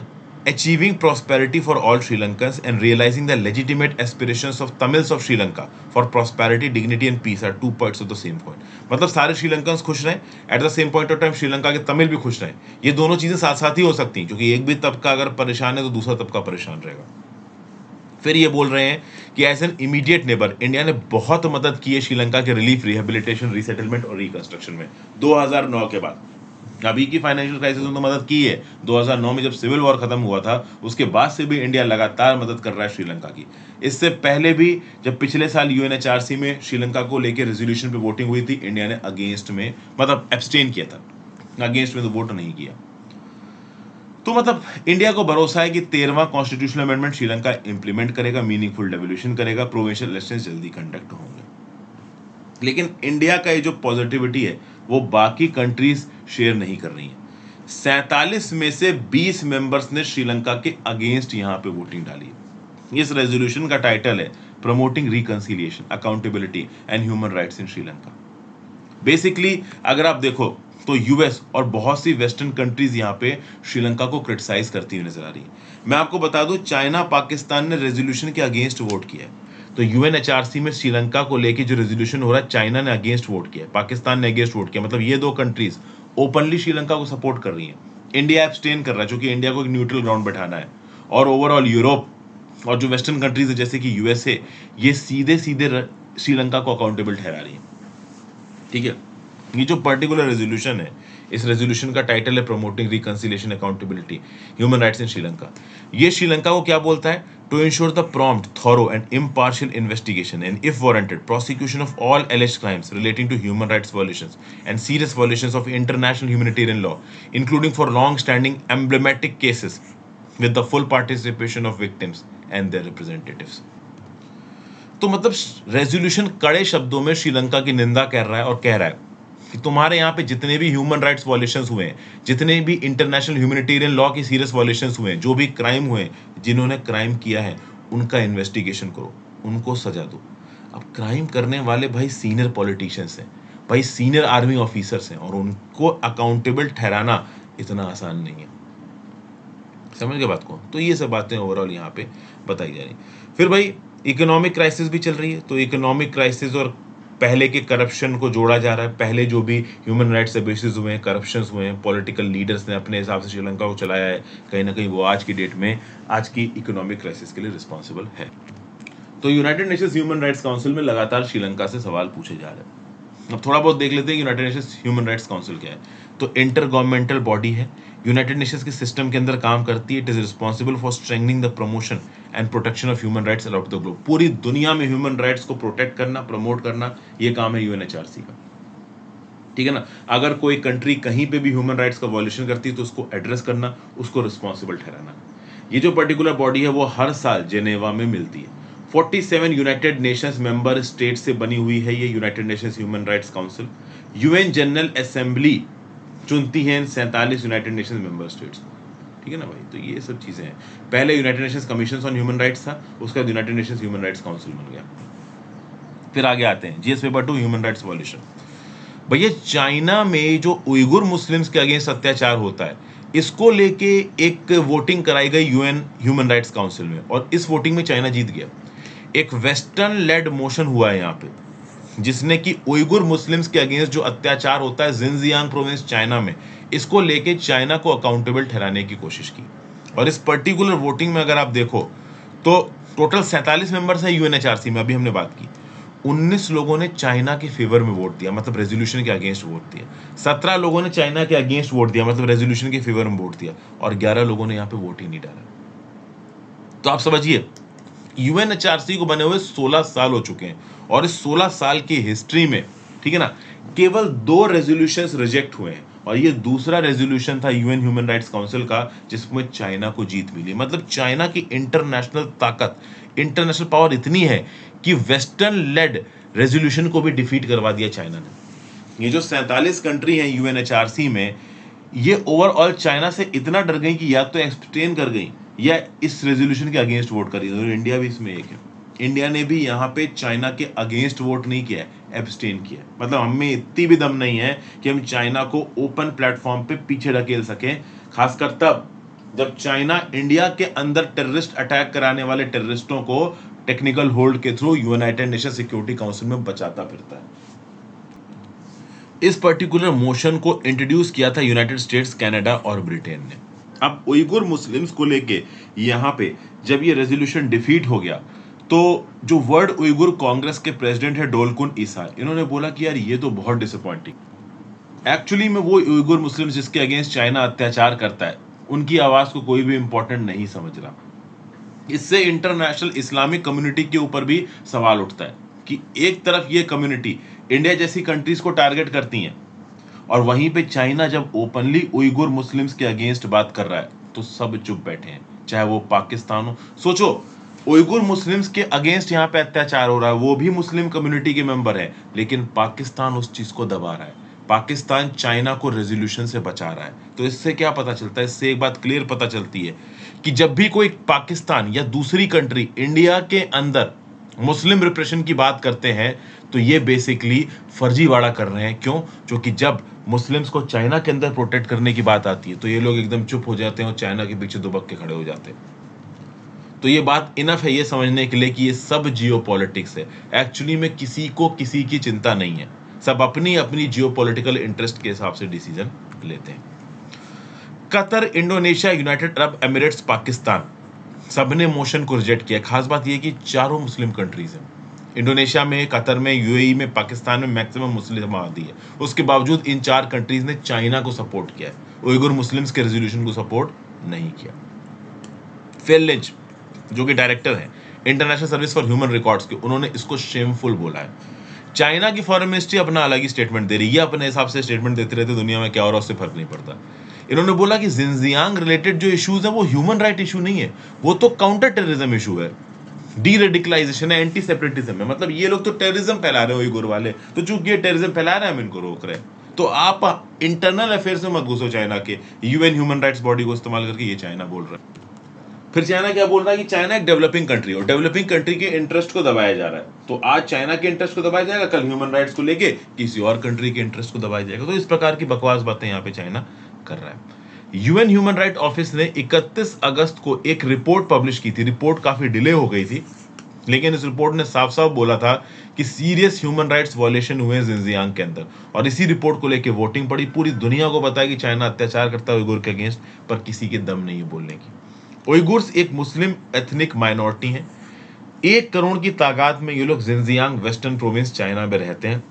achieving prosperity for all Sri Lankans and realizing the legitimate aspirations of Tamils of Sri Lanka for prosperity, dignity and peace are two parts of the same coin। मतलब सारे श्रीलंकन्स खुश रहें, at the same point of time Sri Lanka के तमिल भी खुश रहें। ये दोनों चीजें साथ साथ ही हो सकती हैं, क्योंकि एक भी तबका अगर परेशान है तो दूसरा तबका परेशान रहेगा। फिर ये बोल रहे हैं कि as an immediate neighbour India ने बहुत मदद की है श्रीलंका के रिलीफ, रिहेबिलिटेशन, रीसेटलमेंट और रिकंस्ट्रक्शन में 2009 के बाद। अभी की फाइनेंशियल क्राइसिस में तो मदद की है, 2009 में जब सिविल वॉर खत्म हुआ था उसके बाद से भी इंडिया लगातार मदद कर रहा है श्रीलंका की। इससे पहले भी जब पिछले साल यूएनएचआरसी में श्रीलंका को लेकर रेजोल्यूशन पे वोटिंग हुई थी, इंडिया ने अगेंस्ट में मतलब एब्सटेन किया था, अगेंस्ट में तो वोट नहीं किया। तो मतलब इंडिया को भरोसा है कि 13वां कॉन्स्टिट्यूशनल अमेंडमेंट श्रीलंका इंप्लीमेंट करेगा, मीनिंगफुल डेवोल्यूशन करेगा, प्रोविंशियल इलेक्शंस जल्दी कंडक्ट होंगे। लेकिन इंडिया का ये जो पॉजिटिविटी है वो बाकी कंट्रीज शेयर नहीं कर रही है। 47 में से 20 मेंबर्स ने श्रीलंका के अगेंस्ट यहां पे वोटिंग डाली है। इस रेजोल्यूशन का टाइटल है promoting reconciliation, accountability and human rights in Sri Lanka. Basically अगर आप देखो तो यूएस और बहुत सी वेस्टर्न कंट्रीज यहां पे श्रीलंका को क्रिटिसाइज करती हुई नजर आ रही है। मैं आपको बता दूं, चाइना पाकिस्तान ने रेजोल्यूशन के अगेंस्ट वोट किया है। तो यूएनएचआरसी में श्रीलंका को लेके जो रेजोल्यूशन हो रहा है, चाइना ने अगेंस्ट वोट किया है, पाकिस्तान ने अगेंस्ट वोट किया। मतलब ये दो कंट्रीज ओपनली श्रीलंका को सपोर्ट कर रही हैं। इंडिया एब्सटेन कर रहा है क्योंकि इंडिया को एक न्यूट्रल ग्राउंड बैठाना है। और ओवरऑल यूरोप और जो वेस्टर्न कंट्रीज है जैसे कि यूएसए, ये सीधे सीधे श्रीलंका को अकाउंटेबल ठहरा रही है। ठीक है, ये जो पर्टिकुलर रेजोल्यूशन है, इस रेजोल्यूशन का टाइटल है promoting reconciliation, accountability, human rights in Sri Lanka. ये श्रीलंका को क्या बोलता है? To ensure the prompt, thorough and impartial investigation and if warranted prosecution of all alleged crimes relating to human rights violations and serious violations of international humanitarian law, including for long standing emblematic cases with the full participation of victims and their representatives. तो मतलब resolution कड़े शब्दों में श्रीलंका की निंदा कर रहा है और कह रहा है कि तुम्हारे यहाँ पे जितने भी ह्यूमन राइट्स वायलेशंस हुए हैं, जितने भी इंटरनेशनल ह्यूमैनिटेरियन लॉ की सीरियस वायलेशंस हुए हैं, जो भी क्राइम हुए हैं, जिन्होंने क्राइम किया है उनका इन्वेस्टिगेशन करो, उनको सजा दो। अब क्राइम करने वाले भाई सीनियर पॉलिटिशियंस हैं, भाई सीनियर आर्मी ऑफिसर्स हैं, और उनको अकाउंटेबल ठहराना इतना आसान नहीं है। समझ गए बात को? तो ये सब बातें ओवरऑल यहाँ पे बताई जा रही। फिर भाई इकोनॉमिक क्राइसिस भी चल रही है। तो इकोनॉमिक क्राइसिस और पहले के करप्शन को जोड़ा जा रहा है। पहले जो भी ह्यूमन राइट्स अब्यूसेस हुए हैं, करप्शन हुए हैं, पॉलिटिकल लीडर्स ने अपने हिसाब से श्रीलंका को चलाया है, कहीं ना कहीं वो आज की डेट में आज की इकोनॉमिक क्राइसिस के लिए रिस्पॉन्सिबल है। तो United Nations human rights council में लगातार श्रीलंका से सवाल पूछे जा रहे हैं। अब थोड़ा बहुत देख लेते हैं United Nations human rights council क्या है। तो इंटर गवर्नमेंटल बॉडी है, यूनाइटेड नेशंस के सिस्टम के अंदर काम करती है। It is responsible for strengthening the promotion and protection of human rights around the globe. पूरी दुनिया में ह्यूमन राइट्स को प्रोटेक्ट करना, प्रमोट करना, ये काम है यूएनएचआरसी का। ठीक है ना? अगर कोई कंट्री कहीं पे भी ह्यूमन राइट्स का वॉल्यूशन करती है तो उसको एड्रेस करना, उसको रिस्पॉन्सिबल ठहराना। ये जो पर्टिकुलर बॉडी है वो हर साल जेनेवा में मिलती है। 47 यूनाइटेड नेशंस मेंबर स्टेट से बनी हुई है ये United Nations human rights council. UN general assembly चुनती है 47 यूनाइटेड नेशंस मेंबर स्टेट्स। ठीक है ना भाई? तो ये सब चीजें हैं। पहले United Nations commission on human rights था, उसका United Nations human rights council बन गया। फिर आगे आते हैं GS paper 2, human rights violation. भैया चाइना में जो उइगुर मुस्लिम्स के अगेंस्ट अत्याचार होता है, इसको लेके एक वोटिंग कराई गई यूएन ह्यूमन राइट्स काउंसिल में, और इस वोटिंग में चाइना जीत गया। एक वेस्टर्न लेड मोशन हुआ है यहाँ पे, जिसने कि उइगुर मुस्लिम्स के अगेंस्ट जो अत्याचार होता है जिनजियांग प्रोविंस चाइना में, इसको लेके चाइना को अकाउंटेबल ठहराने की कोशिश की। और इस पर्टिकुलर वोटिंग में अगर आप देखो तो टोटल 47 मेंबर्स है यूएनएचआरसी में, अभी हमने बात की। 19 लोगों ने चाइना के फेवर में वोट दिया, मतलब रेजोल्यूशन के अगेंस्ट वोट दिया। 17 लोगों ने चाइना के अगेंस्ट वोट दिया, मतलब रेजोल्यूशन के फेवर में वोट दिया। और 11 लोगों ने यहाँ पे वोट ही नहीं डाला। तो आप समझिए यूएनएचआरसी को बने हुए 16 साल हो चुके हैं, और इस 16 साल की हिस्ट्री में, ठीक है ना, केवल 2 रेजोल्यूशंस रिजेक्ट हुए हैं, और ये दूसरा रेजोल्यूशन था यूएन ह्यूमन राइट्स काउंसिल का जिसमें चाइना को जीत मिली। मतलब चाइना की इंटरनेशनल ताकत, इंटरनेशनल पावर इतनी है कि वेस्टर्न लेड रेजोल्यूशन को भी डिफीट करवा दिया चाइना ने। ये जो 47 कंट्री हैं यूएनएचआरसी में, ये ओवरऑल चाइना से इतना डर गई कि या तो एब्सटेन कर गई या इस रेजोल्यूशन के अगेंस्ट वोट करी। और इंडिया भी इसमें एक है। इंडिया ने भी यहाँ पे चाइना के अगेंस्ट वोट नहीं किया है, एब्सटेन किया। मतलब हमें इतनी भी दम नहीं है कि हम चाइना को ओपन प्लेटफॉर्म पे पीछे ढकेल सकें, खासकर तब जब चाइना इंडिया के अंदर टेररिस्ट अटैक कराने वाले टेररिस्टों को टेक्निकल होल्ड के through United nation security council में बचाता फिरता है। इस पर्टिकुलर मोशन को इंट्रोड्यूस किया था यूनाइटेड स्टेट्स, कनाडा और ब्रिटेन ने। अब उइगुर मुस्लिम्स को लेके यहाँ पे जब ये रेजोल्यूशन डिफीट हो गया, तो जो वर्ल्ड उइगुर कांग्रेस के प्रेसिडेंट है डोलकुन ईसा, इन्होंने बोला कि यार ये तो बहुत डिसअपॉइंटिंग। एक्चुअली में वो उइगुर मुस्लिम्स जिसके अगेंस्ट चाइना अत्याचार करता है, उनकी आवाज को कोई भी इंपॉर्टेंट नहीं समझ रहा। इससे इंटरनेशनल इस्लामिक कम्युनिटी के ऊपर भी सवाल उठता है कि एक तरफ ये कम्युनिटी इंडिया जैसी कंट्रीज को टारगेट करती हैं, और वहीं पे चाइना जब ओपनली उइगुर मुस्लिम्स के अगेंस्ट बात कर रहा है तो सब चुप बैठे हैं, चाहे वो पाकिस्तान हो। सोचो, उइगुर मुस्लिम्स के अगेंस्ट यहाँ पे अत्याचार हो रहा है, वो भी मुस्लिम कम्युनिटी के मेंबर है, लेकिन पाकिस्तान उस चीज को दबा रहा है, पाकिस्तान चाइना को रेजोल्यूशन से बचा रहा है। तो इससे क्या पता चलता है? इससे एक बात क्लियर पता चलती है कि जब भी कोई पाकिस्तान या दूसरी कंट्री इंडिया के अंदर मुस्लिम रिप्रेशन की बात करते हैं तो ये बेसिकली फर्जीवाड़ा कर रहे हैं। क्यों? क्योंकि जब मुस्लिम्स को चाइना के अंदर प्रोटेक्ट करने की बात आती है तो ये लोग एकदम चुप हो जाते हैं और चाइना के पीछे दुबक के खड़े हो जाते हैं। तो ये बात इनफ है ये समझने के लिए कि ये सब जियोपॉलिटिक्स है। एक्चुअली में किसी को किसी की चिंता नहीं है, सब अपनी अपनी जियोपॉलिटिकल इंटरेस्ट के हिसाब से डिसीजन लेते हैं। Qatar, Indonesia, United Arab Emirates, Pakistan, सबने मोशन को रिजेक्ट किया। खास बात यह कि चारों मुस्लिम कंट्रीज हैं। इंडोनेशिया में, कतर में, यूएई में, पाकिस्तान में मैक्सिमम मुस्लिम आबादी है। उसके बावजूद इन चार कंट्रीज ने चाइना को सपोर्ट किया है, उइगुर मुस्लिम्स के रेजोल्यूशन को सपोर्ट नहीं किया। फिल लिंच जो कि डायरेक्टर हैं international service for human records के, उन्होंने इसको शेमफुल बोला है। चाइना की फॉरेन मिनिस्ट्री अपना अलग ही स्टेटमेंट दे रही है, अपने हिसाब से स्टेटमेंट देते रहते, दुनिया में क्या हो रहा है उससे फर्क नहीं पड़ता। इन्होंने बोला कि जिनजियांग रिलेटेड जो इश्यूज है वो ह्यूमन राइट इशू नहीं है, वो तो काउंटर टेररिज्म इशू है, डी रेडिकलाइजेशन है, एंटी सेपरेटिज्म है। मतलब ये लोग तो टेररिज्म फैला रहे हो उइगुर वाले, तो चूंकि ये टेररिज्म फैला रहे हैं हम इनको रोक रहे हैं। तो आप इंटरनल अफेयर्स में मत घुसो चाइना के, यूएन ह्यूमन राइट्स बॉडी को इस्तेमाल करके ये चाइना बोल रहा है। फिर चाइना क्या बोल रहा है कि चाइना एक डेवलपिंग कंट्री है और डेवलपिंग कंट्री के इंटरेस्ट को दबाया जा रहा है। तो आज चाइना के इंटरेस्ट को दबाया जाएगा, कल ह्यूमन राइट्स को लेके किसी और कंट्री के इंटरेस्ट को दबाया जाएगा। तो इस प्रकार की बकवास बातें यहाँ पे चाइना कर रहा है। यूएन ह्यूमन राइट ऑफिस ने 31 अगस्त को एक रिपोर्ट पब्लिश की थी। रिपोर्ट काफी डिले हो गई थी, लेकिन इस रिपोर्ट ने साफ साफ बोला था कि सीरियस ह्यूमन राइट्स वायलेशन हुए जिनजियांग के अंदर, और इसी रिपोर्ट को लेकर वोटिंग पड़ी। पूरी दुनिया को पता है कि चाइना अत्याचार करता है उइगुर के अगेंस्ट, पर किसी के दम नहीं है बोलने की। उइगुर्स एक मुस्लिम एथनिक माइनॉरिटी हैं। 1 करोड़ की तादाद में ये लोग जिनजियांग वेस्टर्न प्रोविंस चाइना में रहते हैं।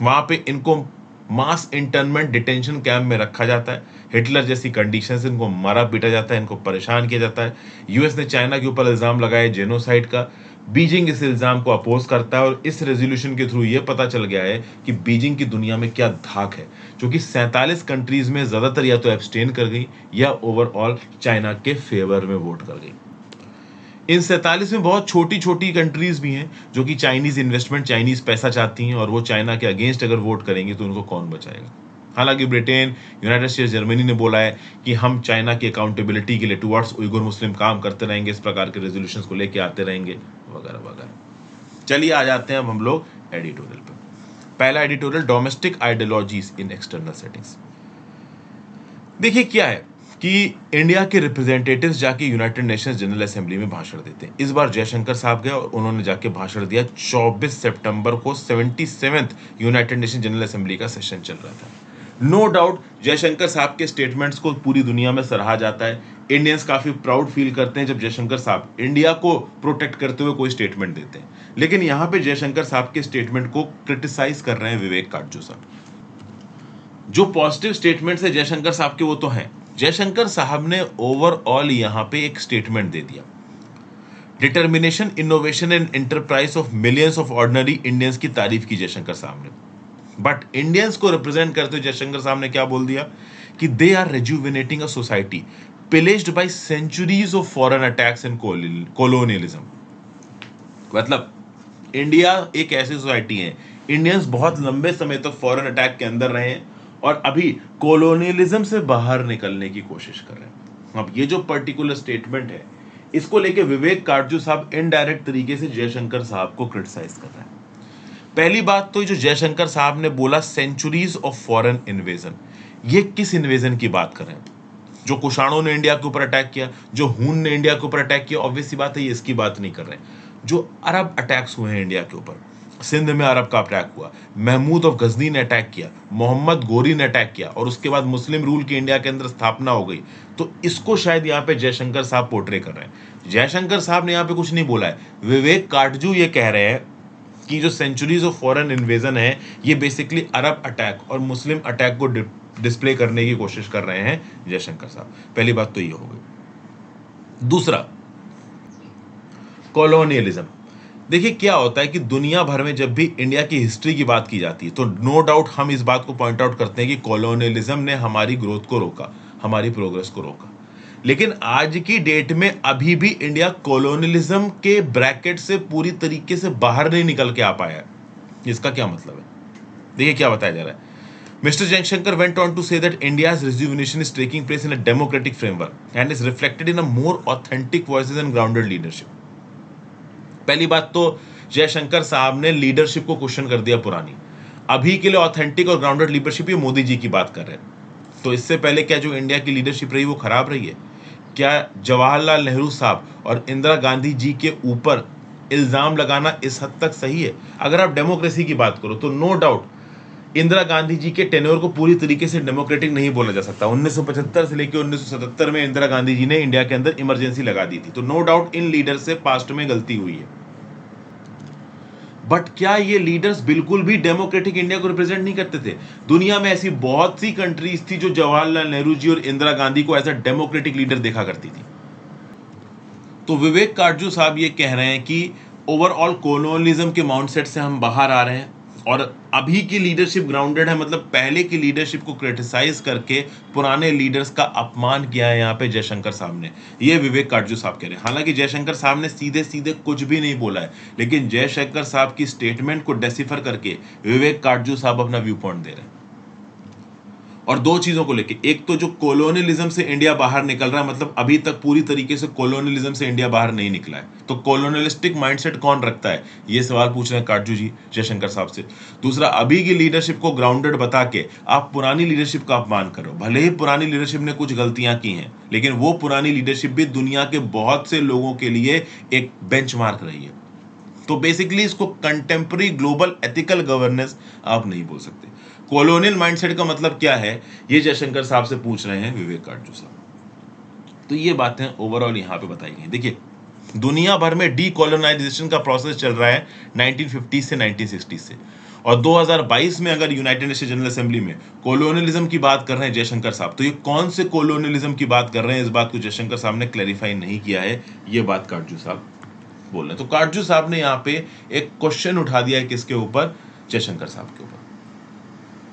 वहां पे इनको मास इंटर्नमेंट डिटेंशन कैंप में रखा जाता है, हिटलर जैसी कंडीशन से इनको मारा पीटा जाता है, इनको परेशान किया जाता है। यूएस ने चाइना के ऊपर इल्जाम लगाया जेनोसाइड का। बीजिंग इस इल्जाम को अपोज करता है, और इस रेजोल्यूशन के थ्रू ये पता चल गया है कि बीजिंग की दुनिया में क्या धाक है, जो कि 47 कंट्रीज में ज्यादातर या तो एब्सटेन कर गई या ओवरऑल चाइना के फेवर में वोट कर गई। इन 47 में बहुत छोटी छोटी कंट्रीज भी हैं जो कि चाइनीज इन्वेस्टमेंट, चाइनीज पैसा चाहती हैं, और वो चाइना के अगेंस्ट अगर वोट करेंगे तो उनको कौन बचाएगा। हालांकि ब्रिटेन, यूनाइटेड स्टेट्स, जर्मनी ने बोला है कि हम चाइना की अकाउंटेबिलिटी के लिए टुवर्ड्स उइगुर मुस्लिम काम करते रहेंगे, इस प्रकार के रेजोल्यूशंस को लेके आते रहेंगे, वगैरह वगैरह। चलिए आ जाते हैं अब हम लोग एडिटोरियल पे। पहला एडिटोरियल, डोमेस्टिक आइडियोलॉजीज इन एक्सटर्नल सेटिंग्स। देखिए क्या है कि इंडिया के रिप्रेजेंटेटिव्स जाके यूनाइटेड नेशंस जनरल असेंबली में भाषण देते हैं। इस बार जयशंकर साहब गए और उन्होंने जाके भाषण दिया। 24 सितंबर को 77th United nation general assembly का सेशन चल रहा था। नो डाउट जयशंकर साहब के स्टेटमेंट्स को पूरी दुनिया में सराहा जाता है। इंडियंस काफी प्राउड फील करते हैं जब जयशंकर साहब इंडिया को प्रोटेक्ट करते हुए कोई स्टेटमेंट देते हैं। लेकिन यहाँ पे जयशंकर साहब के स्टेटमेंट को क्रिटिसाइज कर रहे हैं विवेक काटजू साहब। जो पॉजिटिव स्टेटमेंट्स है जयशंकर साहब के वो तो हैं। जयशंकर साहब ने ओवरऑल यहाँ पे एक स्टेटमेंट दे दिया, determination, innovation and enterprise of millions of ordinary Indians की तारीफ की जयशंकर साहब ने। बट इंडियंस को रिप्रेजेंट करते हुए जयशंकर साहब ने क्या बोल दिया कि they are rejuvenating a society pillaged by centuries of foreign attacks and colonialism. मतलब इंडिया एक ऐसी सोसाइटी है, इंडियंस बहुत लंबे समय तक फॉरेन अटैक के अंदर रहे हैं और अभी कोलोनियलिज्म से बाहर निकलने की कोशिश कर रहे हैं। अब ये जो पर्टिकुलर स्टेटमेंट है, इसको लेके विवेक काटजू साहब इनडायरेक्ट तरीके से जयशंकर साहब को क्रिटिसाइज कर रहे हैं। पहली बात तो जो जयशंकर साहब ने बोला सेंचुरीज ऑफ फॉरेन इन्वेजन, ये किस इन्वेजन की बात कर रहे हैं? जो कुषाणों ने इंडिया के ऊपर अटैक किया, जो हून ने इंडिया के ऊपर अटैक किया, ऑब्वियस सी बात है ये इसकी बात नहीं कर रहे हैं। जो अरब अटैक्स हुए हैं इंडिया के ऊपर, सिंध में अरब का अटैक हुआ, महमूद ऑफ गजनी ने अटैक किया, मोहम्मद गोरी ने अटैक किया, और उसके बाद मुस्लिम रूल की इंडिया के अंदर स्थापना हो गई। तो इसको शायद यहाँ पे जयशंकर साहब पोर्ट्रे कर रहे हैं। जयशंकर साहब ने यहाँ पे कुछ नहीं बोला है, विवेक काटजू ये कह रहे हैं कि जो सेंचुरीज ऑफ फॉरेन इन्वेजन है ये बेसिकली अरब अटैक और मुस्लिम अटैक को डिस्प्ले करने की कोशिश कर रहे हैं जयशंकर साहब। पहली बात तो ये हो गई। दूसरा, कॉलोनियलिज्म। देखिए क्या होता है कि दुनिया भर में जब भी इंडिया की हिस्ट्री की बात की जाती है तो नो डाउट हम इस बात को पॉइंट आउट करते हैं कि कॉलोनियलिज्म ने हमारी ग्रोथ को रोका, हमारी प्रोग्रेस को रोका। लेकिन आज की डेट में अभी भी इंडिया कॉलोनियलिज्म के ब्रैकेट से पूरी तरीके से बाहर नहीं निकल के आ पाया है। इसका क्या मतलब है? देखिए क्या बताया जा रहा है। Mr. Jaishankar went on to say that India's rejuvenation is taking place in a democratic framework and is reflected in a more authentic voices and grounded leadership. पहली बात तो जयशंकर साहब ने लीडरशिप को क्वेश्चन कर दिया पुरानी। अभी के लिए ऑथेंटिक और ग्राउंडेड लीडरशिप ये मोदी जी की बात कर रहे हैं। तो इससे पहले क्या जो इंडिया की लीडरशिप रही वो खराब रही है? क्या जवाहरलाल नेहरू साहब और इंदिरा गांधी जी के ऊपर इल्जाम लगाना इस हद तक सही है? अगर आप डेमोक्रेसी की बात करो तो नो डाउट इंदिरा गांधी जी के टेन्योर को पूरी तरीके से डेमोक्रेटिक नहीं बोला जा सकता। 1975 से लेकर 1977 में इंदिरा गांधी जी ने इंडिया के अंदर इमरजेंसी लगा दी थी। तो नो डाउट इन लीडर से पास्ट में गलती हुई है, बट क्या ये लीडर्स बिल्कुल भी डेमोक्रेटिक इंडिया को रिप्रेजेंट नहीं करते थे? दुनिया में ऐसी बहुत सी कंट्रीज थी जो जवाहरलाल नेहरू जी और इंदिरा गांधी को एज अ डेमोक्रेटिक लीडर देखा करती थी। तो विवेक काटजू साहब ये कह रहे हैं कि ओवरऑल कॉलोनियलिज्म के माइंडसेट से हम बाहर आ रहे हैं और अभी की लीडरशिप ग्राउंडेड है, मतलब पहले की लीडरशिप को क्रिटिसाइज करके पुराने लीडर्स का अपमान किया है यहाँ पे जयशंकर साहब ने। ये विवेक काटजू साहब कह रहे हैं। हालांकि जयशंकर साहब ने सीधे सीधे कुछ भी नहीं बोला है, लेकिन जयशंकर साहब की स्टेटमेंट को डेसिफर करके विवेक काटजू साहब अपना व्यू पॉइंट दे रहे हैं। और दो चीजों को लेके, एक तो जो कॉलोनियलिज्म से इंडिया बाहर निकल रहा है, मतलब अभी तक पूरी तरीके से कॉलोनियलिज्म से इंडिया बाहर नहीं निकला है, तो कॉलोनियलिस्टिक माइंडसेट कौन रखता है, ये सवाल पूछ रहे हैं काटजू जी जयशंकर साहब से। दूसरा, अभी की लीडरशिप को ग्राउंडेड बता के आप पुरानी लीडरशिप का अपमान करो। भले ही पुरानी लीडरशिप ने कुछ गलतियां की हैं, लेकिन वो पुरानी लीडरशिप भी दुनिया के बहुत से लोगों के लिए एक बेंचमार्क रही है। तो बेसिकली इसको कंटेम्पररी ग्लोबल एथिकल गवर्नेंस आप नहीं बोल सकते। कॉलोनियल माइंडसेट का मतलब क्या है, ये जयशंकर साहब से पूछ रहे हैं विवेक काटजू साहब। तो ये बातें ओवरऑल यहाँ पे बताई गई। देखिए दुनिया भर में डीकोलोनाइजेशन का प्रोसेस चल रहा है 1950 से 1960 से, और 2022 में अगर यूनाइटेड नेशन जनरल असेंबली में कॉलोनियलिज्म की बात कर रहे हैं जयशंकर साहब, तो ये कौन से कॉलोनियलिज्म की बात कर रहे हैं, इस बात को जयशंकर साहब ने क्लैरिफाई नहीं किया है। ये बात काटजू साहब बोल रहे हैं। तो काटजू साहब ने यहाँ पे एक क्वेश्चन उठा दिया है, किसके ऊपर? जयशंकर साहब के ऊपर।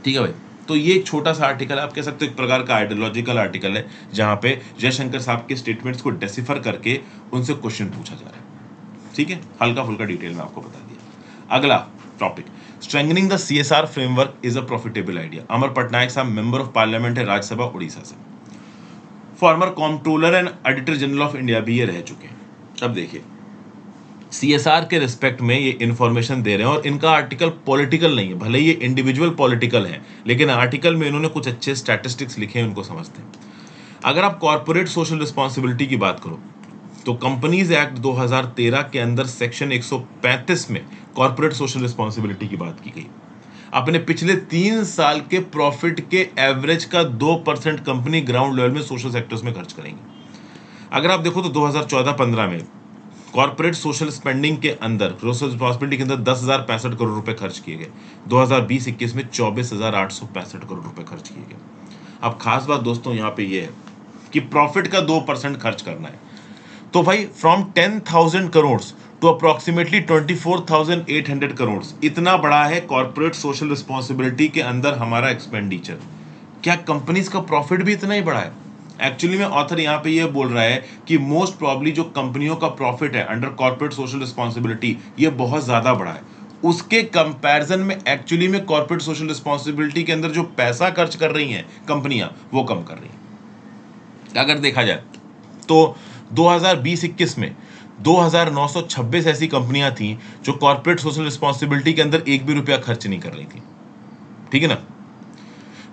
ठीक है भाई, तो ये एक छोटा सा आर्टिकल है, आप कह सकते हो एक प्रकार का आइडियोलॉजिकल आर्टिकल है, जहां पे जयशंकर साहब के स्टेटमेंट्स को डेसिफर करके उनसे क्वेश्चन पूछा जा रहा है। ठीक है, हल्का फुल्का डिटेल में आपको बता दिया। अगला topic, strengthening the CSR framework is a profitable idea. Amar Patnaik साहब मेंबर ऑफ पार्लियामेंट है, राज्यसभा उड़ीसा से, former comptroller and auditor general of India भी ये रह चुके हैं। अब देखिए सीएसआर के रिस्पेक्ट में ये इन्फॉर्मेशन दे रहे हैं, और इनका आर्टिकल पॉलिटिकल नहीं है, भले ये इंडिविजुअल पॉलिटिकल है, लेकिन आर्टिकल में इन्होंने कुछ अच्छे स्टैटिस्टिक्स लिखे हैं, उनको समझते हैं। अगर आप कॉर्पोरेट सोशल रिस्पॉन्सिबिलिटी की बात करो तो कंपनीज एक्ट 2013 के अंदर सेक्शन 135 में कॉर्पोरेट सोशल रिस्पॉन्सिबिलिटी की बात की गई। अपने पिछले 3 साल के प्रॉफिट के एवरेज का 2% कंपनी ग्राउंड लेवल में सोशल सेक्टर्स में खर्च करेंगे। अगर आप देखो तो 2014-15 में कॉर्पोरेट सोशल स्पेंडिंग के अंदर, सोशल रिस्पॉन्सिबिलिटी के अंदर 10,065 करोड़ रुपए खर्च किए गए। 2020-21 में 24,865 करोड़ रुपए खर्च किए गए। अब खास बात दोस्तों यहाँ पे ये है कि प्रॉफिट का 2% खर्च करना है, तो भाई from 10,000 crore to approximately 24,800 crore, इतना बड़ा है कॉर्पोरेट सोशल रिस्पॉन्सिबिलिटी के अंदर हमारा एक्सपेंडिचर। क्या कंपनीज का प्रॉफिट भी इतना ही बड़ा है? एक्चुअली में ऑथर यहाँ पे ये बोल रहा है कि मोस्ट प्रॉब्ली जो कंपनियों का प्रॉफिट है अंडर कॉर्पोरेट सोशल रिस्पॉन्सिबिलिटी ये बहुत ज्यादा बड़ा है। उसके कंपैरिजन में एक्चुअली में कॉर्पोरेट सोशल रिस्पॉन्सिबिलिटी के अंदर जो पैसा खर्च कर रही हैं कंपनियां वो कम कर रही हैं। अगर देखा जाए तो 2020-21 में 2,926 ऐसी कंपनियां थी जो कॉर्पोरेट सोशल रिस्पॉन्सिबिलिटी के अंदर एक भी रुपया खर्च नहीं कर रही थी। ठीक है ना?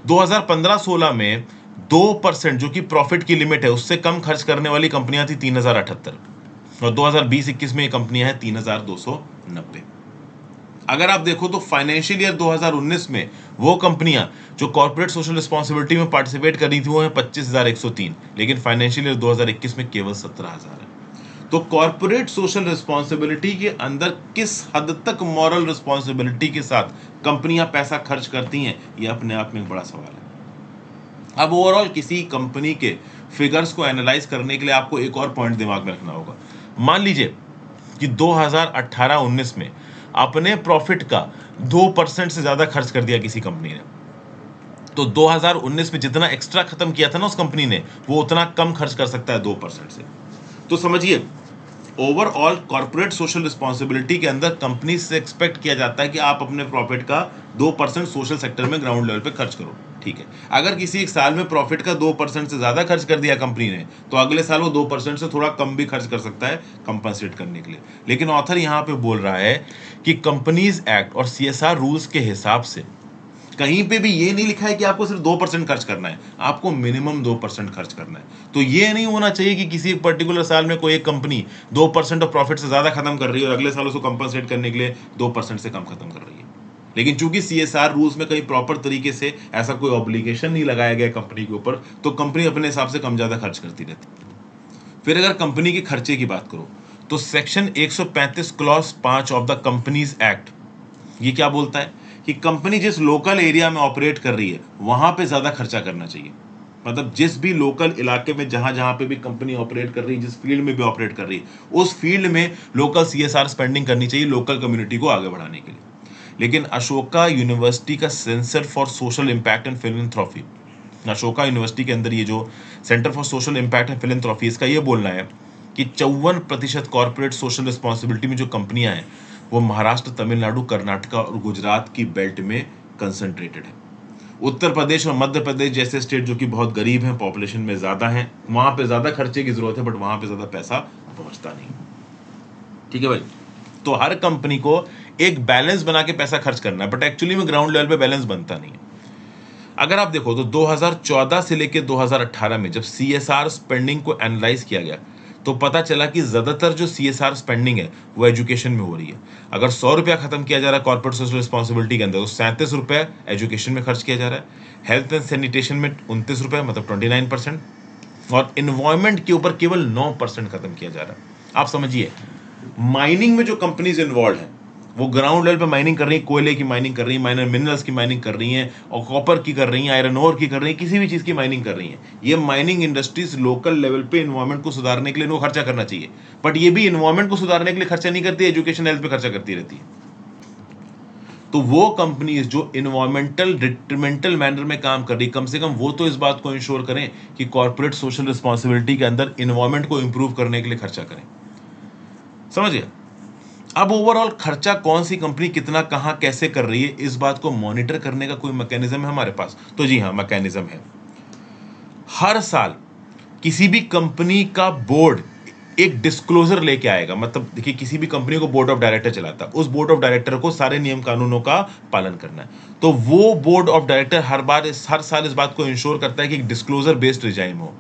2015-16 में 2% जो कि प्रॉफिट की लिमिट है उससे कम खर्च करने वाली कंपनियां थी 3,078, और 2020-21 में ये कंपनियां हैं 3,290। अगर आप देखो तो फाइनेंशियल ईयर 2019 में वो कंपनियां जो कॉर्पोरेट सोशल रिस्पॉन्सिबिलिटी में पार्टिसिपेट कर रही थी वो है 25,103, लेकिन फाइनेंशियल ईयर 2021 में केवल 17,000 है। तो कॉर्पोरेट सोशल रिस्पॉन्सिबिलिटी के अंदर किस हद तक मॉरल रिस्पॉन्सिबिलिटी के साथ कंपनियां पैसा खर्च करती हैं, यह अपने आप में एक बड़ा सवाल है। अब ओवरऑल किसी कंपनी के फिगर्स को एनालाइज करने के लिए आपको एक और पॉइंट दिमाग में रखना होगा। मान लीजिए कि 2018-19 में अपने प्रॉफिट का 2% से ज्यादा खर्च कर दिया किसी कंपनी ने, तो 2019 में जितना एक्स्ट्रा खत्म किया था ना उस कंपनी ने, वो उतना कम खर्च कर सकता है 2% से। तो समझिए, ओवरऑल कॉर्पोरेट सोशल रिस्पॉन्सिबिलिटी के अंदर कंपनी से एक्सपेक्ट किया जाता है कि आप अपने प्रॉफिट का 2% सोशल सेक्टर में ग्राउंड लेवल पे खर्च करो। ठीक है, अगर किसी एक साल में प्रॉफिट का 2% से ज्यादा खर्च कर दिया कंपनी ने, तो अगले साल वो 2% से थोड़ा कम भी खर्च कर सकता है कंपनसेट करने के लिए। लेकिन ऑथर यहां पे बोल रहा है कि कंपनीज एक्ट और CSR रूल्स के हिसाब से कहीं पे भी ये नहीं लिखा है कि आपको सिर्फ 2% खर्च करना है, आपको मिनिमम 2% खर्च करना है। तो ये नहीं होना चाहिए कि किसी पर्टिकुलर साल में कोई एक कंपनी 2% ऑफ प्रॉफिट से ज्यादा खत्म कर रही है और अगले साल उसको कंपनसेट करने के लिए 2% से कम खत्म कर रही है। लेकिन चूंकि CSR रूल्स में कहीं प्रॉपर तरीके से ऐसा कोई ऑब्लिगेशन नहीं लगाया गया कंपनी के ऊपर, तो कंपनी अपने हिसाब से कम ज्यादा खर्च करती रहती। फिर अगर कंपनी के खर्चे की बात करो, तो section 135 clause 5 of the companies act ये क्या बोलता है कि कंपनी जिस लोकल एरिया में ऑपरेट कर रही है वहां पे ज्यादा खर्चा करना चाहिए। मतलब जिस भी लोकल इलाके में जहां जहां पे भी कंपनी ऑपरेट कर रही है, जिस फील्ड में भी ऑपरेट कर रही है, उस फील्ड में लोकल CSR स्पेंडिंग करनी चाहिए लोकल कम्युनिटी को आगे बढ़ाने के लिए। लेकिन अशोका यूनिवर्सिटी का centre for social impact and philanthropy, Ashoka university के अंदर ये जो centre for social impact and philanthropy, इसका ये बोलना है कि 54% कॉर्पोरेट सोशल रिस्पॉन्सिबिलिटी में जो कंपनियां हैं वो महाराष्ट्र, तमिलनाडु, कर्नाटक और गुजरात की बेल्ट में कंसंट्रेटेड है। उत्तर प्रदेश और मध्य प्रदेश जैसे स्टेट जो कि बहुत गरीब हैं, पॉपुलेशन में ज्यादा हैं, वहां पे ज्यादा खर्चे की जरूरत है, बट वहां पे ज्यादा पैसा पहुंचता नहीं। ठीक है भाई, तो हर कंपनी को एक बैलेंस बना के पैसा खर्च करना है, बट एक्चुअली में ग्राउंड लेवल पे बैलेंस बनता नहीं है। अगर आप देखो तो 2014 से लेकर 2018 में जब CSR स्पेंडिंग को एनालाइज किया गया, तो पता चला कि ज्यादातर जो CSR स्पेंडिंग है वो एजुकेशन में हो रही है। अगर 100 रुपया खत्म किया जा रहा है कॉर्पोरेट सोशल रिस्पॉन्सिबिलिटी के अंदर, तो 37 रुपए एजुकेशन में खर्च किया जा रहा है, हेल्थ एंड सैनिटेशन में 29 रुपए मतलब 29%, और इन्वायरमेंट के ऊपर केवल 9% खत्म किया जा रहा है। आप समझिए, माइनिंग में जो कंपनीज इन्वॉल्व हैं वो ग्राउंड लेवल पे माइनिंग कर रही है, कोयले की माइनिंग कर रही है, माइनर मिनरल्स की माइनिंग कर रही हैं, और कॉपर की कर रही हैं, आयरन ओर की कर रही हैं, किसी भी चीज की माइनिंग कर रही हैं। ये माइनिंग इंडस्ट्रीज लोकल लेवल पे एनवायरमेंट को सुधारने के लिए इनको खर्चा करना चाहिए, बट ये भी एनवायरमेंट को सुधारने के लिए खर्चा नहीं करती, एजुकेशन हेल्थ पे खर्चा करती रहती है। तो वो कंपनीज जो इन्वायरमेंटल डिट्रीमेंटल मैनर में काम कर रही, कम से कम वो तो इस बात को इंश्योर करें कि कॉर्पोरेट सोशल रिस्पॉन्सिबिलिटी के अंदर इन्वायरमेंट को इंप्रूव करने के लिए खर्चा करें। समझिए, अब ओवरऑल खर्चा कौन सी कंपनी कितना कहां कैसे कर रही है, इस बात को मॉनिटर करने का कोई मैकेनिज्म है हमारे पास? तो जी हाँ, मैकेनिज्म है। हर साल किसी भी कंपनी का बोर्ड एक डिस्क्लोजर लेके आएगा। मतलब देखिए, किसी भी कंपनी को बोर्ड ऑफ डायरेक्टर चलाता है, उस बोर्ड ऑफ डायरेक्टर को सारे नियम कानूनों का पालन करना है। तो वो बोर्ड ऑफ डायरेक्टर हर साल इस बात को इंश्योर करता है कि एक डिस्क्लोजर बेस्ड रिजाइम हो।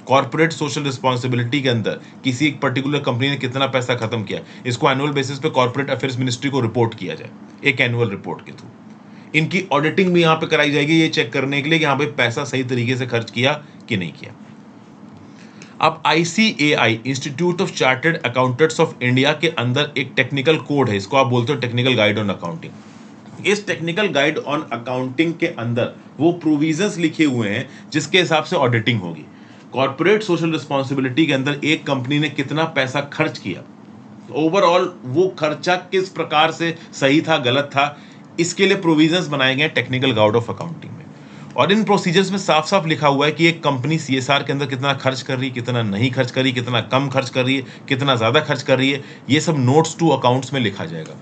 कॉर्पोरेट सोशल रिस्पॉन्सिबिलिटी के अंदर किसी एक पर्टिकुलर कंपनी ने कितना पैसा खत्म किया, इसको एनुअल बेसिस पे कॉर्पोरेट अफेयर्स मिनिस्ट्री को रिपोर्ट किया जाए एक एनुअल रिपोर्ट के थ्रू। इनकी ऑडिटिंग भी यहां पे कराई जाएगी, ये चेक करने के लिए कि यहां पे पैसा सही तरीके से खर्च किया कि नहीं किया। अब ICAI, institute of chartered accountants of India के अंदर एक टेक्निकल कोड है, इसको आप बोलते हो टेक्निकल गाइड ऑन अकाउंटिंग। इस टेक्निकल गाइड ऑन अकाउंटिंग के अंदर वो प्रोविजंस लिखे हुए हैं जिसके हिसाब से ऑडिटिंग होगी। कॉर्पोरेट सोशल रिस्पॉन्सिबिलिटी के अंदर एक कंपनी ने कितना पैसा खर्च किया, ओवरऑल वो खर्चा किस प्रकार से सही था गलत था, इसके लिए प्रोविजंस बनाए गए टेक्निकल गाइड ऑफ अकाउंटिंग में। और इन प्रोसीजर्स में साफ साफ लिखा हुआ है कि एक कंपनी CSR के अंदर कितना खर्च कर रही है, कितना नहीं खर्च कर रही, कितना कम खर्च कर रही है, कितना ज्यादा खर्च कर रही है, ये सब नोट्स टू अकाउंट्स में लिखा जाएगा।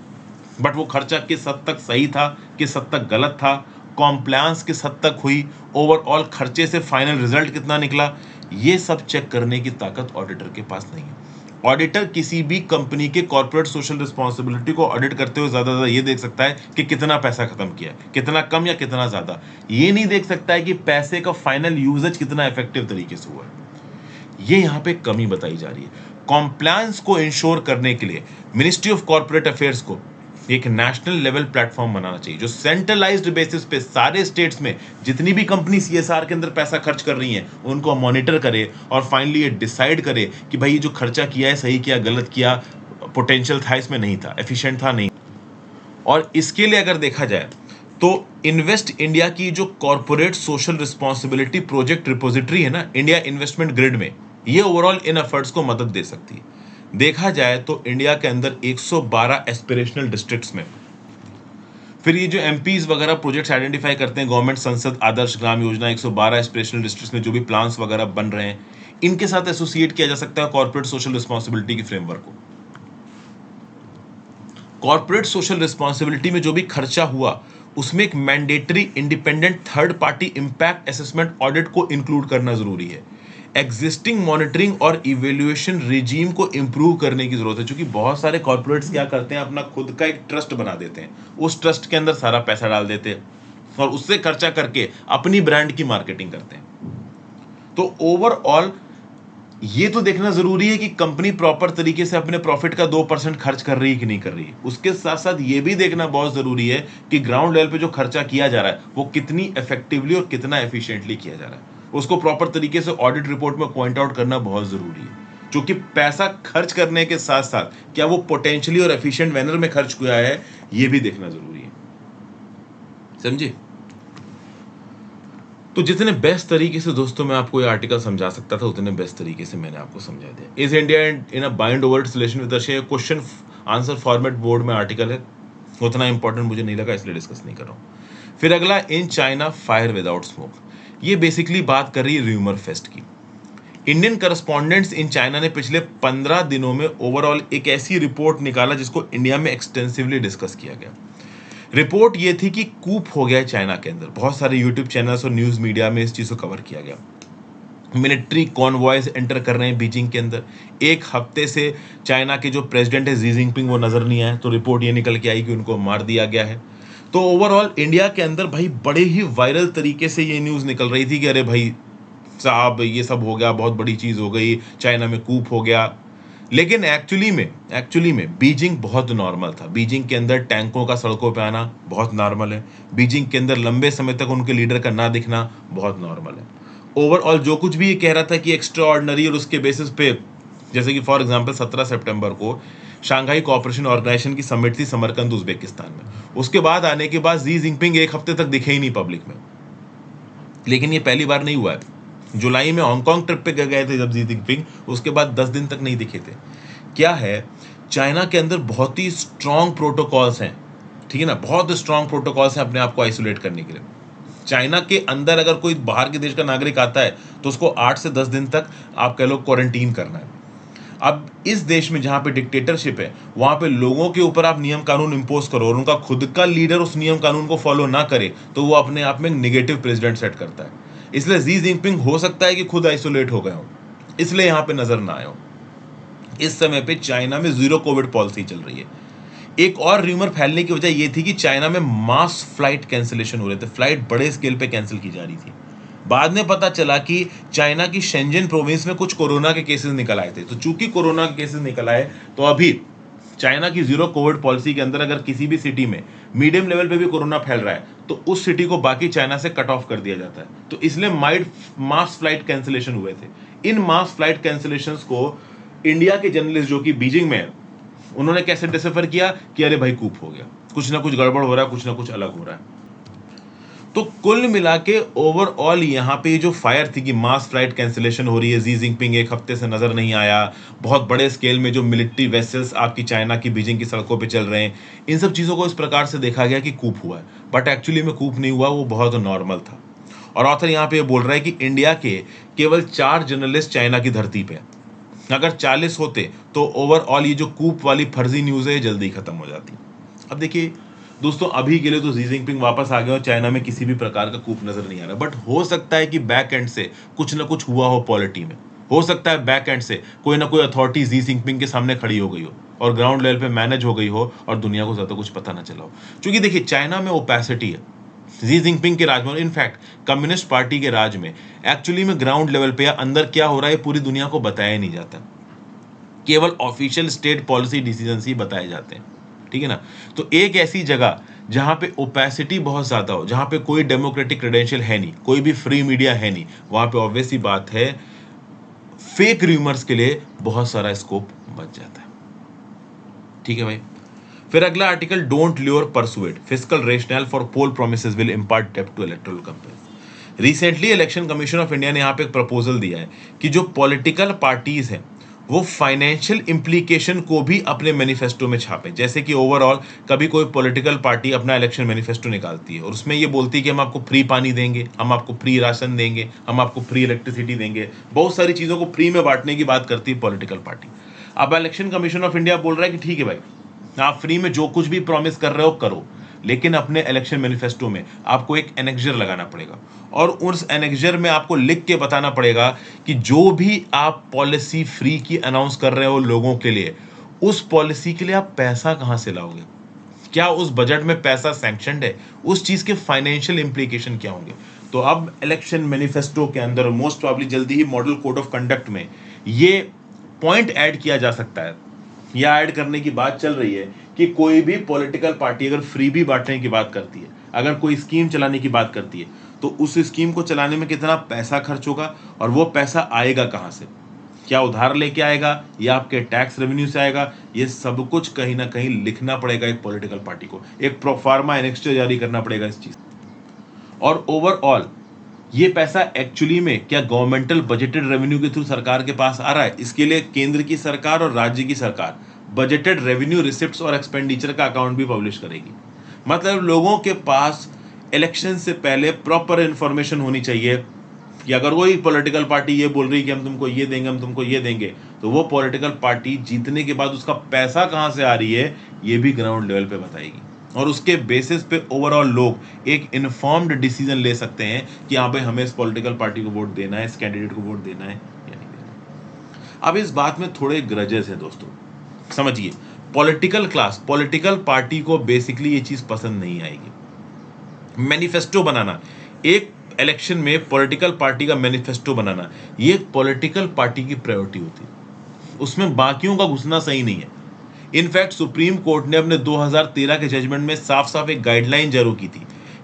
बट वो खर्चा किस हद तक सही था, किस हद तक गलत था, कॉम्प्लायंस किस हद तक हुई, ओवरऑल खर्चे से फाइनल रिजल्ट कितना निकला, ये सब चेक करने की ताकत ऑडिटर के पास नहीं है। ऑडिटर किसी भी कंपनी के कॉर्पोरेट सोशल रिस्पॉन्सिबिलिटी को ऑडिट करते हुए ज्यादा ये देख सकता है कि कितना पैसा खत्म किया, कितना कम या कितना ज्यादा। ये नहीं देख सकता है कि पैसे का फाइनल यूजेज कितना इफेक्टिव तरीके से हुआ है। ये यहां पे कमी बताई जा रही है। कॉम्प्लायंस को इंश्योर करने के लिए मिनिस्ट्री ऑफ कॉर्पोरेट अफेयर्स को एक नेशनल लेवल प्लेटफॉर्म बनाना चाहिए जो सेंट्रलाइज्ड बेसिस पे सारे स्टेट्स में जितनी भी कंपनी सीएसआर के अंदर पैसा खर्च कर रही हैं उनको मॉनिटर करे और फाइनली ये डिसाइड करे कि भाई ये जो खर्चा किया है सही किया, गलत किया, पोटेंशियल था इसमें, नहीं था, एफिशिएंट था, नहीं। और इसके लिए अगर देखा जाए तो इन्वेस्ट इंडिया की जो corporate social responsibility project repository है ना इंडिया इन्वेस्टमेंट ग्रिड में, ये ओवरऑल इन एफर्ट्स को मदद दे सकती है। देखा जाए तो इंडिया के अंदर 112 एस्पिरेशनल डिस्ट्रिक्ट्स में, फिर ये जो एमपीज वगैरह प्रोजेक्ट्स आइडेंटिफाई करते हैं, गवर्नमेंट संसद आदर्श ग्राम योजना, 112 एस्पिरेशनल डिस्ट्रिक्ट्स में जो भी प्लान्स वगैरह बन रहे हैं, इनके साथ एसोसिएट किया जा सकता है कॉर्पोरेट सोशल रिस्पॉन्सिबिलिटी की फ्रेमवर्क को। कॉर्पोरेट सोशल रिस्पॉन्सिबिलिटी में जो भी खर्चा हुआ उसमें एक mandatory independent third party impact assessment audit को इंक्लूड करना जरूरी है। एग्जिस्टिंग मॉनिटरिंग और इवेल्युएशन रिजीम को इंप्रूव करने की जरूरत है, क्योंकि बहुत सारे कॉर्पोरेट्स क्या करते हैं, अपना खुद का एक ट्रस्ट बना देते हैं, उस ट्रस्ट के अंदर सारा पैसा डाल देते हैं और उससे खर्चा करके अपनी ब्रांड की मार्केटिंग करते हैं। तो ओवरऑल ये तो देखना जरूरी है कि कंपनी प्रॉपर तरीके से अपने प्रॉफिट का 2% खर्च कर रही है कि नहीं कर रही है। उसके साथ साथ ये भी देखना बहुत जरूरी है कि ग्राउंड लेवल पे जो खर्चा किया जा रहा है वो कितनी इफेक्टिवली और कितना एफिशिएंटली किया जा रहा है, उसको प्रॉपर तरीके से ऑडिट रिपोर्ट में पॉइंट आउट करना बहुत जरूरी है। क्योंकि पैसा खर्च करने के साथ साथ क्या वो पोटेंशियली और एफिशिएंट मैनर में खर्च हुआ है, ये भी देखना जरूरी है। समझे? तो जितने बेस्ट तरीके से दोस्तों मैं आपको ये आर्टिकल समझा सकता था उतने बेस्ट तरीके से मैंने आपको समझा दिया। Is India in a bind over relation with Russia, question answer format board में आर्टिकल है, उतना इंपॉर्टेंट मुझे नहीं लगा इसलिए डिस्कस नहीं कर रहा हूँ। फिर अगला, in China fire without smoke, ये बेसिकली बात कर रही है र्यूमर फेस्ट की। इंडियन करस्पॉन्डेंट्स इन चाइना ने पिछले 15 दिनों में ओवरऑल एक ऐसी रिपोर्ट निकाला जिसको इंडिया में एक्सटेंसिवली डिस्कस किया गया। रिपोर्ट ये थी कि कूप हो गया है चाइना के अंदर। बहुत सारे यूट्यूब चैनल्स और न्यूज मीडिया में इस चीज को कवर किया गया। मिलिट्री कॉन्वॉयज एंटर कर रहे हैं बीजिंग के अंदर। एक हफ्ते से चाइना के जो प्रेसिडेंट है शी जिनपिंग वो नजर नहीं आए, तो रिपोर्ट ये निकल के आई कि उनको मार दिया गया है। तो ओवरऑल इंडिया के अंदर भाई बड़े ही वायरल तरीके से ये न्यूज निकल रही थी कि अरे भाई साहब ये सब हो गया, बहुत बड़ी चीज हो गई, चाइना में कूप हो गया। लेकिन एक्चुअली में बीजिंग बहुत नॉर्मल था। बीजिंग के अंदर टैंकों का सड़कों पे आना बहुत नॉर्मल है। बीजिंग के अंदर लंबे समय तक उनके लीडर का ना दिखना बहुत नॉर्मल है। ओवरऑल जो कुछ भी ये कह रहा था कि एक्स्ट्रा ऑर्डिनरी और उसके बेसिस पे, जैसे कि फॉर एग्जांपल 17 सितंबर को शंघाई कोऑपरेशन ऑर्गेनाइजेशन की समिट थी समरकंद उज्बेकिस्तान में। उसके बाद आने के बाद शी जिनपिंग एक हफ्ते तक दिखे ही नहीं पब्लिक में। लेकिन ये पहली बार नहीं हुआ है। जुलाई में हांगकांग ट्रिप पे गए थे जब शी जिनपिंग, उसके बाद 10 दिन तक नहीं दिखे थे। क्या है, चाइना के अंदर बहुत ही स्ट्रॉन्ग प्रोटोकॉल्स हैं, ठीक है ना, बहुत स्ट्रॉन्ग प्रोटोकॉल्स हैं अपने आप को आइसोलेट करने के लिए। चाइना के अंदर अगर कोई बाहर के देश का नागरिक आता है तो उसको 8 से 10 दिन तक आप कह लो क्वारंटीन करना है। अब इस देश में जहां पे डिक्टेटरशिप है वहां पे लोगों के ऊपर आप नियम कानून इंपोज करो और उनका खुद का लीडर उस नियम कानून को फॉलो ना करे तो वो अपने आप में नेगेटिव प्रेसिडेंट सेट करता है। इसलिए शी जिनपिंग हो सकता है कि खुद आइसोलेट हो गए हो, इसलिए यहां पे नजर ना आए हो। इस समय पे चाइना में जीरो कोविड पॉलिसी चल रही है। एक और र्यूमर फैलने की वजह यह थी कि चाइना में मास फ्लाइट कैंसिलेशन हो रहे थे, फ्लाइट बड़े स्केल पे कैंसिल की जा रही थी। बाद में पता चला कि चाइना की शेंजन प्रोविंस में कुछ कोरोना के केसेस निकल आए थे। तो चूंकि कोरोना के केसेस निकल आए तो अभी चाइना की जीरो कोविड पॉलिसी के अंदर अगर किसी भी सिटी में मीडियम लेवल पे भी कोरोना फैल रहा है तो उस सिटी को बाकी चाइना से कट ऑफ कर दिया जाता है। तो इसलिए मास फ्लाइट कैंसिलेशन हुए थे। इन मास फ्लाइट कैंसिलेशंस को इंडिया के जर्नलिस्ट जो कि बीजिंग में है उन्होंने कैसे डिसफर किया कि अरे भाई कूप हो गया, कुछ ना कुछ गड़बड़ हो रहा है, कुछ ना कुछ अलग हो रहा है। तो कुल मिला के ओवरऑल यहाँ पे जो फायर थी कि मास फ्लाइट कैंसिलेशन हो रही है, शी जिनपिंग एक हफ्ते से नजर नहीं आया, बहुत बड़े स्केल में जो मिलिट्री वेसल्स आपकी चाइना की बीजिंग की सड़कों पे चल रहे हैं, इन सब चीजों को इस प्रकार से देखा गया कि कूप हुआ है। बट एक्चुअली में कूप नहीं हुआ, वो बहुत नॉर्मल था। और ऑथर यहाँ पे बोल रहा है कि इंडिया के केवल 4 जर्नलिस्ट चाइना की धरती पे, अगर 40 होते तो ओवरऑल ये जो कूप वाली फर्जी न्यूज है जल्दी खत्म हो जाती। अब देखिए दोस्तों, अभी के लिए तो शी जिनपिंग वापस आ गए और चाइना में किसी भी प्रकार का कूप नजर नहीं आ रहा। बट हो सकता है कि बैक एंड से कुछ ना कुछ हुआ हो पॉलिटी में। हो सकता है बैक एंड से कोई ना कोई अथॉरिटी शी जिनपिंग के सामने खड़ी हो गई हो और ग्राउंड लेवल पे मैनेज हो गई हो और दुनिया को ज्यादा कुछ पता ना चला हो। क्योंकि देखिए चाइना में ओपेसिटी है। शी जिनपिंग के राज में, इनफैक्ट कम्युनिस्ट पार्टी के राज में एक्चुअली में ग्राउंड लेवल पे या अंदर क्या हो रहा है पूरी दुनिया को बताया नहीं जाता। केवल ऑफिशियल स्टेट पॉलिसी डिसीजंस ही बताए जाते हैं, ठीक है ना। तो एक ऐसी जगह जहां पे ओपेसिटी बहुत ज्यादा हो, जहां पे कोई डेमोक्रेटिक क्रेडेंशियल है नहीं, कोई भी फ्री मीडिया है नहीं, वहां पे ऑब्वियस ही बात है फेक रूमर्स के लिए बहुत सारा स्कोप बच जाता है। ठीक है भाई। फिर अगला article, don't lure persuade, fiscal rationale for poll promises will impart डेप्ट to electoral campaign. Recently election commission of India ने यहाँ पे एक प्रपोजल दिया है कि जो पॉलिटिकल पार्टीज हैं वो फाइनेंशियल इंप्लीकेशन को भी अपने मैनिफेस्टो में छापे। जैसे कि ओवरऑल कभी कोई पॉलिटिकल पार्टी अपना इलेक्शन मैनिफेस्टो निकालती है और उसमें ये बोलती है कि हम आपको फ्री पानी देंगे, हम आपको फ्री राशन देंगे, हम आपको फ्री इलेक्ट्रिसिटी देंगे, बहुत सारी चीजों को फ्री में बांटने की बात करती है पॉलिटिकल पार्टी। अब इलेक्शन कमीशन ऑफ इंडिया बोल रहा है कि ठीक है भाई, आप फ्री में जो कुछ भी प्रॉमिस कर रहे हो करो, लेकिन अपने इलेक्शन मैनिफेस्टो में आपको एक एनेक्जर लगाना पड़ेगा और उस एनेक्जर में आपको लिख के बताना पड़ेगा कि जो भी आप पॉलिसी फ्री की अनाउंस कर रहे हो लोगों के लिए, उस पॉलिसी के लिए आप पैसा कहां से लाओगे, क्या उस बजट में पैसा सैंक्शनड है, उस चीज के फाइनेंशियल इंप्लीकेशन क्या होंगे। तो अब इलेक्शन मैनिफेस्टो के अंदर मोस्ट प्रॉब्ली जल्दी ही मॉडल कोड ऑफ कंडक्ट में ये पॉइंट ऐड किया जा सकता है, या ऐड करने की बात चल रही है कि कोई भी पॉलिटिकल पार्टी अगर फ्री भी बांटने की बात करती है, अगर कोई स्कीम चलाने की बात करती है, तो उस स्कीम को चलाने में कितना पैसा खर्च होगा और वो पैसा आएगा कहां से, क्या उधार लेके आएगा या आपके टैक्स रेवेन्यू से आएगा, ये सब कुछ कहीं ना कहीं लिखना पड़ेगा एक पॉलिटिकल पार्टी को, एक प्रोफार्मा एनेक्स्टर जारी करना पड़ेगा इस चीज। और ओवरऑल ये पैसा एक्चुअली में क्या गवर्नमेंटल बजटेड रेवेन्यू के थ्रू सरकार के पास आ रहा है, इसके लिए केंद्र की सरकार और राज्य की सरकार बजटेड रेवेन्यू रिसिप्ट्स और एक्सपेंडिचर का अकाउंट भी पब्लिश करेगी। मतलब लोगों के पास इलेक्शन से पहले प्रॉपर इंफॉर्मेशन होनी चाहिए कि अगर कोई पॉलिटिकल पार्टी ये बोल रही है कि हम तुमको ये देंगे, हम तुमको ये देंगे, तो वो पॉलिटिकल पार्टी जीतने के बाद उसका पैसा कहां से आ रही है ये भी ग्राउंड लेवल पे बताएगी और उसके बेसिस पे ओवरऑल लोग एक इन्फॉर्म्ड डिसीजन ले सकते हैं कि हाँ भाई हमें इस पॉलिटिकल पार्टी को वोट देना है, इस कैंडिडेट को वोट देना है या नहीं देना। अब इस बात में थोड़े ग्रजेस हैं दोस्तों, समझिए। पॉलिटिकल क्लास, पॉलिटिकल पार्टी को बेसिकली ये चीज पसंद नहीं आएगी। मैनिफेस्टो बनाना, एक इलेक्शन में पॉलिटिकल पार्टी का मैनिफेस्टो बनाना, ये पॉलिटिकल पार्टी की प्रायोरिटी होती है, उसमें बाकियों का घुसना सही नहीं है। इनफैक्ट सुप्रीम कोर्ट ने अपने 2013 के जजमेंट में साफ साफ एक गाइडलाइन जारी की थी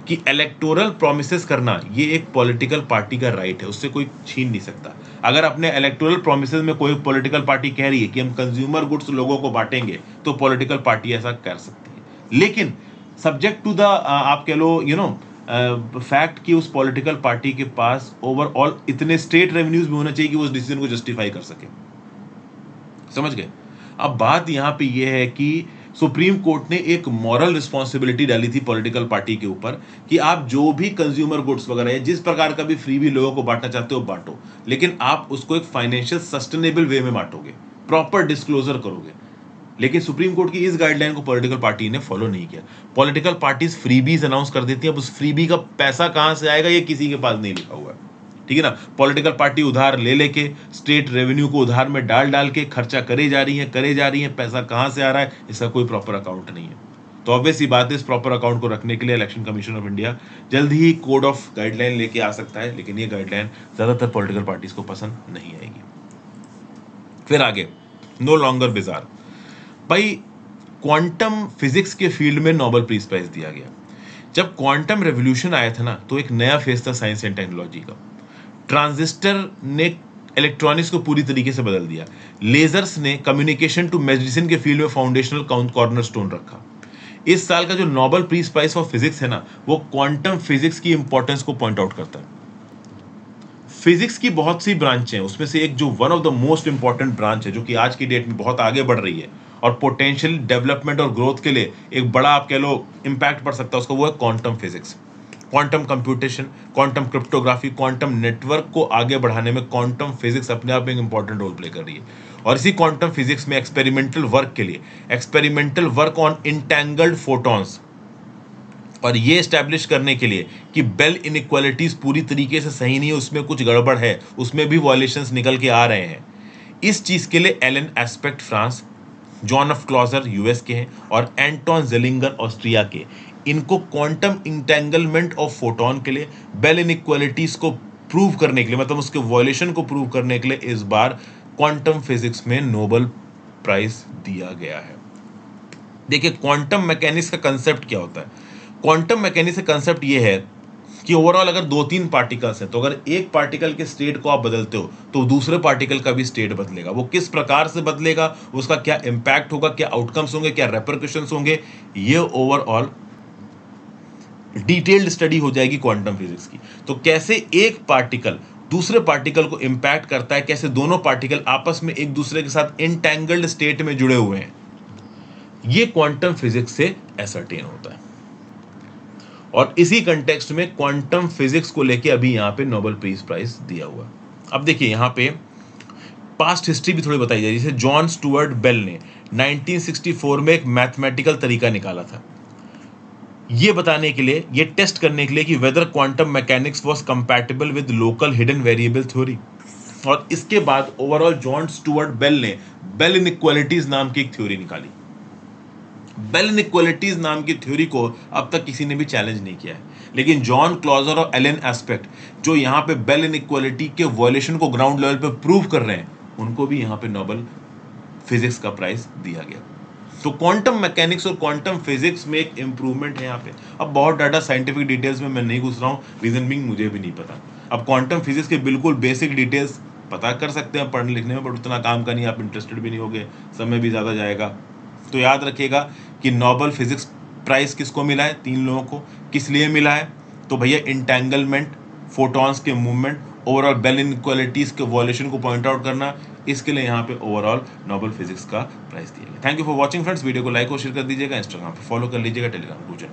कि इलेक्टोरल प्रोमिसेस करना ये एक पॉलिटिकल पार्टी का राइट है, उससे कोई छीन नहीं सकता। अगर अपने इलेक्टोरल प्रोमिसेस में कोई पॉलिटिकल पार्टी कह रही है कि हम कंज्यूमर गुड्स लोगों को बांटेंगे, तो पॉलिटिकल पार्टी ऐसा कर सकती है, लेकिन सब्जेक्ट टू द आप कह लो फैक्ट कि उस पॉलिटिकल पार्टी के पास ओवरऑल इतने स्टेट रेवेन्यूज भी होना चाहिए कि वो उस डिसीजन को जस्टिफाई कर सके। समझ गए। अब बात यहां पे ये है कि सुप्रीम कोर्ट ने एक मॉरल रिस्पॉन्सिबिलिटी डाली थी पॉलिटिकल पार्टी के ऊपर कि आप जो भी कंज्यूमर गुड्स वगैरह है, जिस प्रकार का भी फ्री भी लोगों को बांटना चाहते हो बांटो, लेकिन आप उसको एक फाइनेंशियल सस्टेनेबल वे में बांटोगे, प्रॉपर डिस्क्लोजर करोगे। लेकिन सुप्रीम कोर्ट की इस गाइडलाइन को पॉलिटिकल पार्टी ने फॉलो नहीं किया। पॉलिटिकल पार्टीज फ्रीबीज अनाउंस कर देती है, अब उस फ्रीबी का पैसा कहां से आएगा ये किसी के पास नहीं लिखा हुआ है, ठीक है ना। पॉलिटिकल पार्टी उधार ले लेके स्टेट रेवेन्यू को उधार में डाल डाल के खर्चा करे जा रही है, पैसा कहां से आ रहा है इसका कोई प्रॉपर अकाउंट नहीं है। तो ऑब्वियस ही बात है, इस प्रॉपर अकाउंट को रखने के लिए इलेक्शन कमीशन ऑफ इंडिया जल्द ही कोड ऑफ गाइडलाइन लेके आ सकता है, लेकिन ये गाइडलाइन ज्यादातर पॉलिटिकल पार्टीज को पसंद नहीं आएगी। फिर आगे, नो लॉन्गर बिजार भाई, क्वांटम फिजिक्स के फील्ड में नोबेल पीस प्राइज दिया गया। जब क्वांटम रेवोल्यूशन आया था ना, तो एक नया फेज था साइंस एंड टेक्नोलॉजी का। ट्रांजिस्टर ने इलेक्ट्रॉनिक्स को पूरी तरीके से बदल दिया, लेजर्स ने कम्युनिकेशन टू मेडिसिन के फील्ड में फाउंडेशनल कॉर्नरस्टोन रखा। इस साल का जो Nobel peace prize for physics है ना, वो क्वांटम फिजिक्स की इंपॉर्टेंस को पॉइंट आउट करता है। फिजिक्स की बहुत सी ब्रांच हैं, उसमें से एक जो one of the most important branch है, जो कि आज की डेट में बहुत आगे बढ़ रही है और पोटेंशियल डेवलपमेंट और ग्रोथ के लिए एक बड़ा आप कह लो इम्पैक्ट पड़ सकता है उसका, वो है quantum physics. Quantum computation, quantum cryptography, quantum network को आगे बढ़ाने में क्वांटम फिजिक्स अपने आप में एक इंपॉर्टेंट रोल प्ले कर रही है। और इसी क्वांटम फिजिक्स में एक्सपेरिमेंटल वर्क के लिए experimental work on entangled photons, और ये एस्टैब्लिश करने के लिए कि बेल इनइक्वालिटीज पूरी तरीके से सही नहीं है, उसमें कुछ गड़बड़ है, उसमें भी वॉयलेशंस निकल के आ रहे हैं, इस चीज के लिए Alain Aspect France, John F Clauser US के हैं और एंटोन जेलिंगर ऑस्ट्रिया के, इनको क्वांटम इंटेंगलमेंट ऑफ फोटोन के लिए, बेल इनइक्वालिटीज को प्रूव करने के लिए, मतलब उसके वॉयलेशन को प्रूव करने के लिए इस बार क्वांटम फिजिक्स में नोबेल प्राइज दिया गया है। देखिए क्वांटम मैकेनिक्स का कंसेप्ट क्या होता है। क्वांटम मैकेनिक्स का कंसेप्ट ये है कि ओवरऑल अगर दो तीन पार्टिकल्स हैं तो अगर एक पार्टिकल के स्टेट को आप बदलते हो तो दूसरे पार्टिकल का भी स्टेट बदलेगा। वो किस प्रकार से बदलेगा, उसका क्या इंपैक्ट होगा, क्या आउटकम्स होंगे, क्या रेपरकशंस होंगे, ये ओवरऑल डिटेल्ड स्टडी हो जाएगी क्वांटम फिजिक्स की। तो कैसे एक पार्टिकल दूसरे पार्टिकल को इंपैक्ट करता है, कैसे दोनों पार्टिकल आपस में एक दूसरे के साथ इंटैंगल्ड स्टेट में जुड़े हुए हैं, ये क्वांटम फिजिक्स से एसर्टेन होता है। और इसी कंटेक्स्ट में क्वांटम फिजिक्स को लेके अभी यहां पे नोबेल पीस प्राइज दिया हुआ। अब देखिए यहां पे पास्ट हिस्ट्री भी थोड़ी बताई जाए। जैसे जॉन स्टुअर्ट बेल ने 1964 में एक मैथमेटिकल तरीका निकाला था ये बताने के लिए, ये टेस्ट करने के लिए कि whether quantum mechanics was compatible with local hidden variable theory. और इसके बाद ओवरऑल जॉन स्टुअर्ट बेल ने बेल इनइक्वालिटीज नाम की एक थ्योरी निकाली। बेल इनइक्वालिटीज नाम की थ्योरी को अब तक किसी ने भी चैलेंज नहीं किया है, लेकिन जॉन क्लॉजर और एलन एस्पेक्ट जो यहाँ पे बेल इनइक्वालिटी के वायलेशन को ग्राउंड लेवल पे प्रूव कर रहे हैं, उनको भी यहाँ पे नोबेल फिजिक्स का प्राइज दिया गया। तो क्वांटम मैकेनिक्स और क्वांटम फिजिक्स में एक इंप्रूवमेंट है यहाँ पे। अब बहुत डाटा साइंटिफिक डिटेल्स में मैं नहीं घुस रहा हूँ, रीजन बिंग मुझे भी नहीं पता। अब क्वांटम फिजिक्स के बिल्कुल बेसिक डिटेल्स पता कर सकते हैं पढ़ने लिखने में, बट उतना काम का नहीं, आप इंटरेस्टेड भी नहीं होगे, समय भी ज़्यादा जाएगा। तो याद रखिएगा कि नोबेल फिजिक्स प्राइज किसको मिला है, 3 लोगों को। किस लिए मिला है, तो भैया इंटेंगलमेंट, फोटॉन्स के मूवमेंट, ओवरऑल बेल इनइक्वालिटीज के वॉल्यूशन को पॉइंट आउट करना, इसके लिए यहाँ पे ओवरऑल नोबेल फिजिक्स का प्राइज दिया गया। Thank you for watching friends. Video को लाइक और शेयर कर दीजिएगा, इंस्टाग्राम पे फॉलो कर लीजिएगा, टेलीग्राम को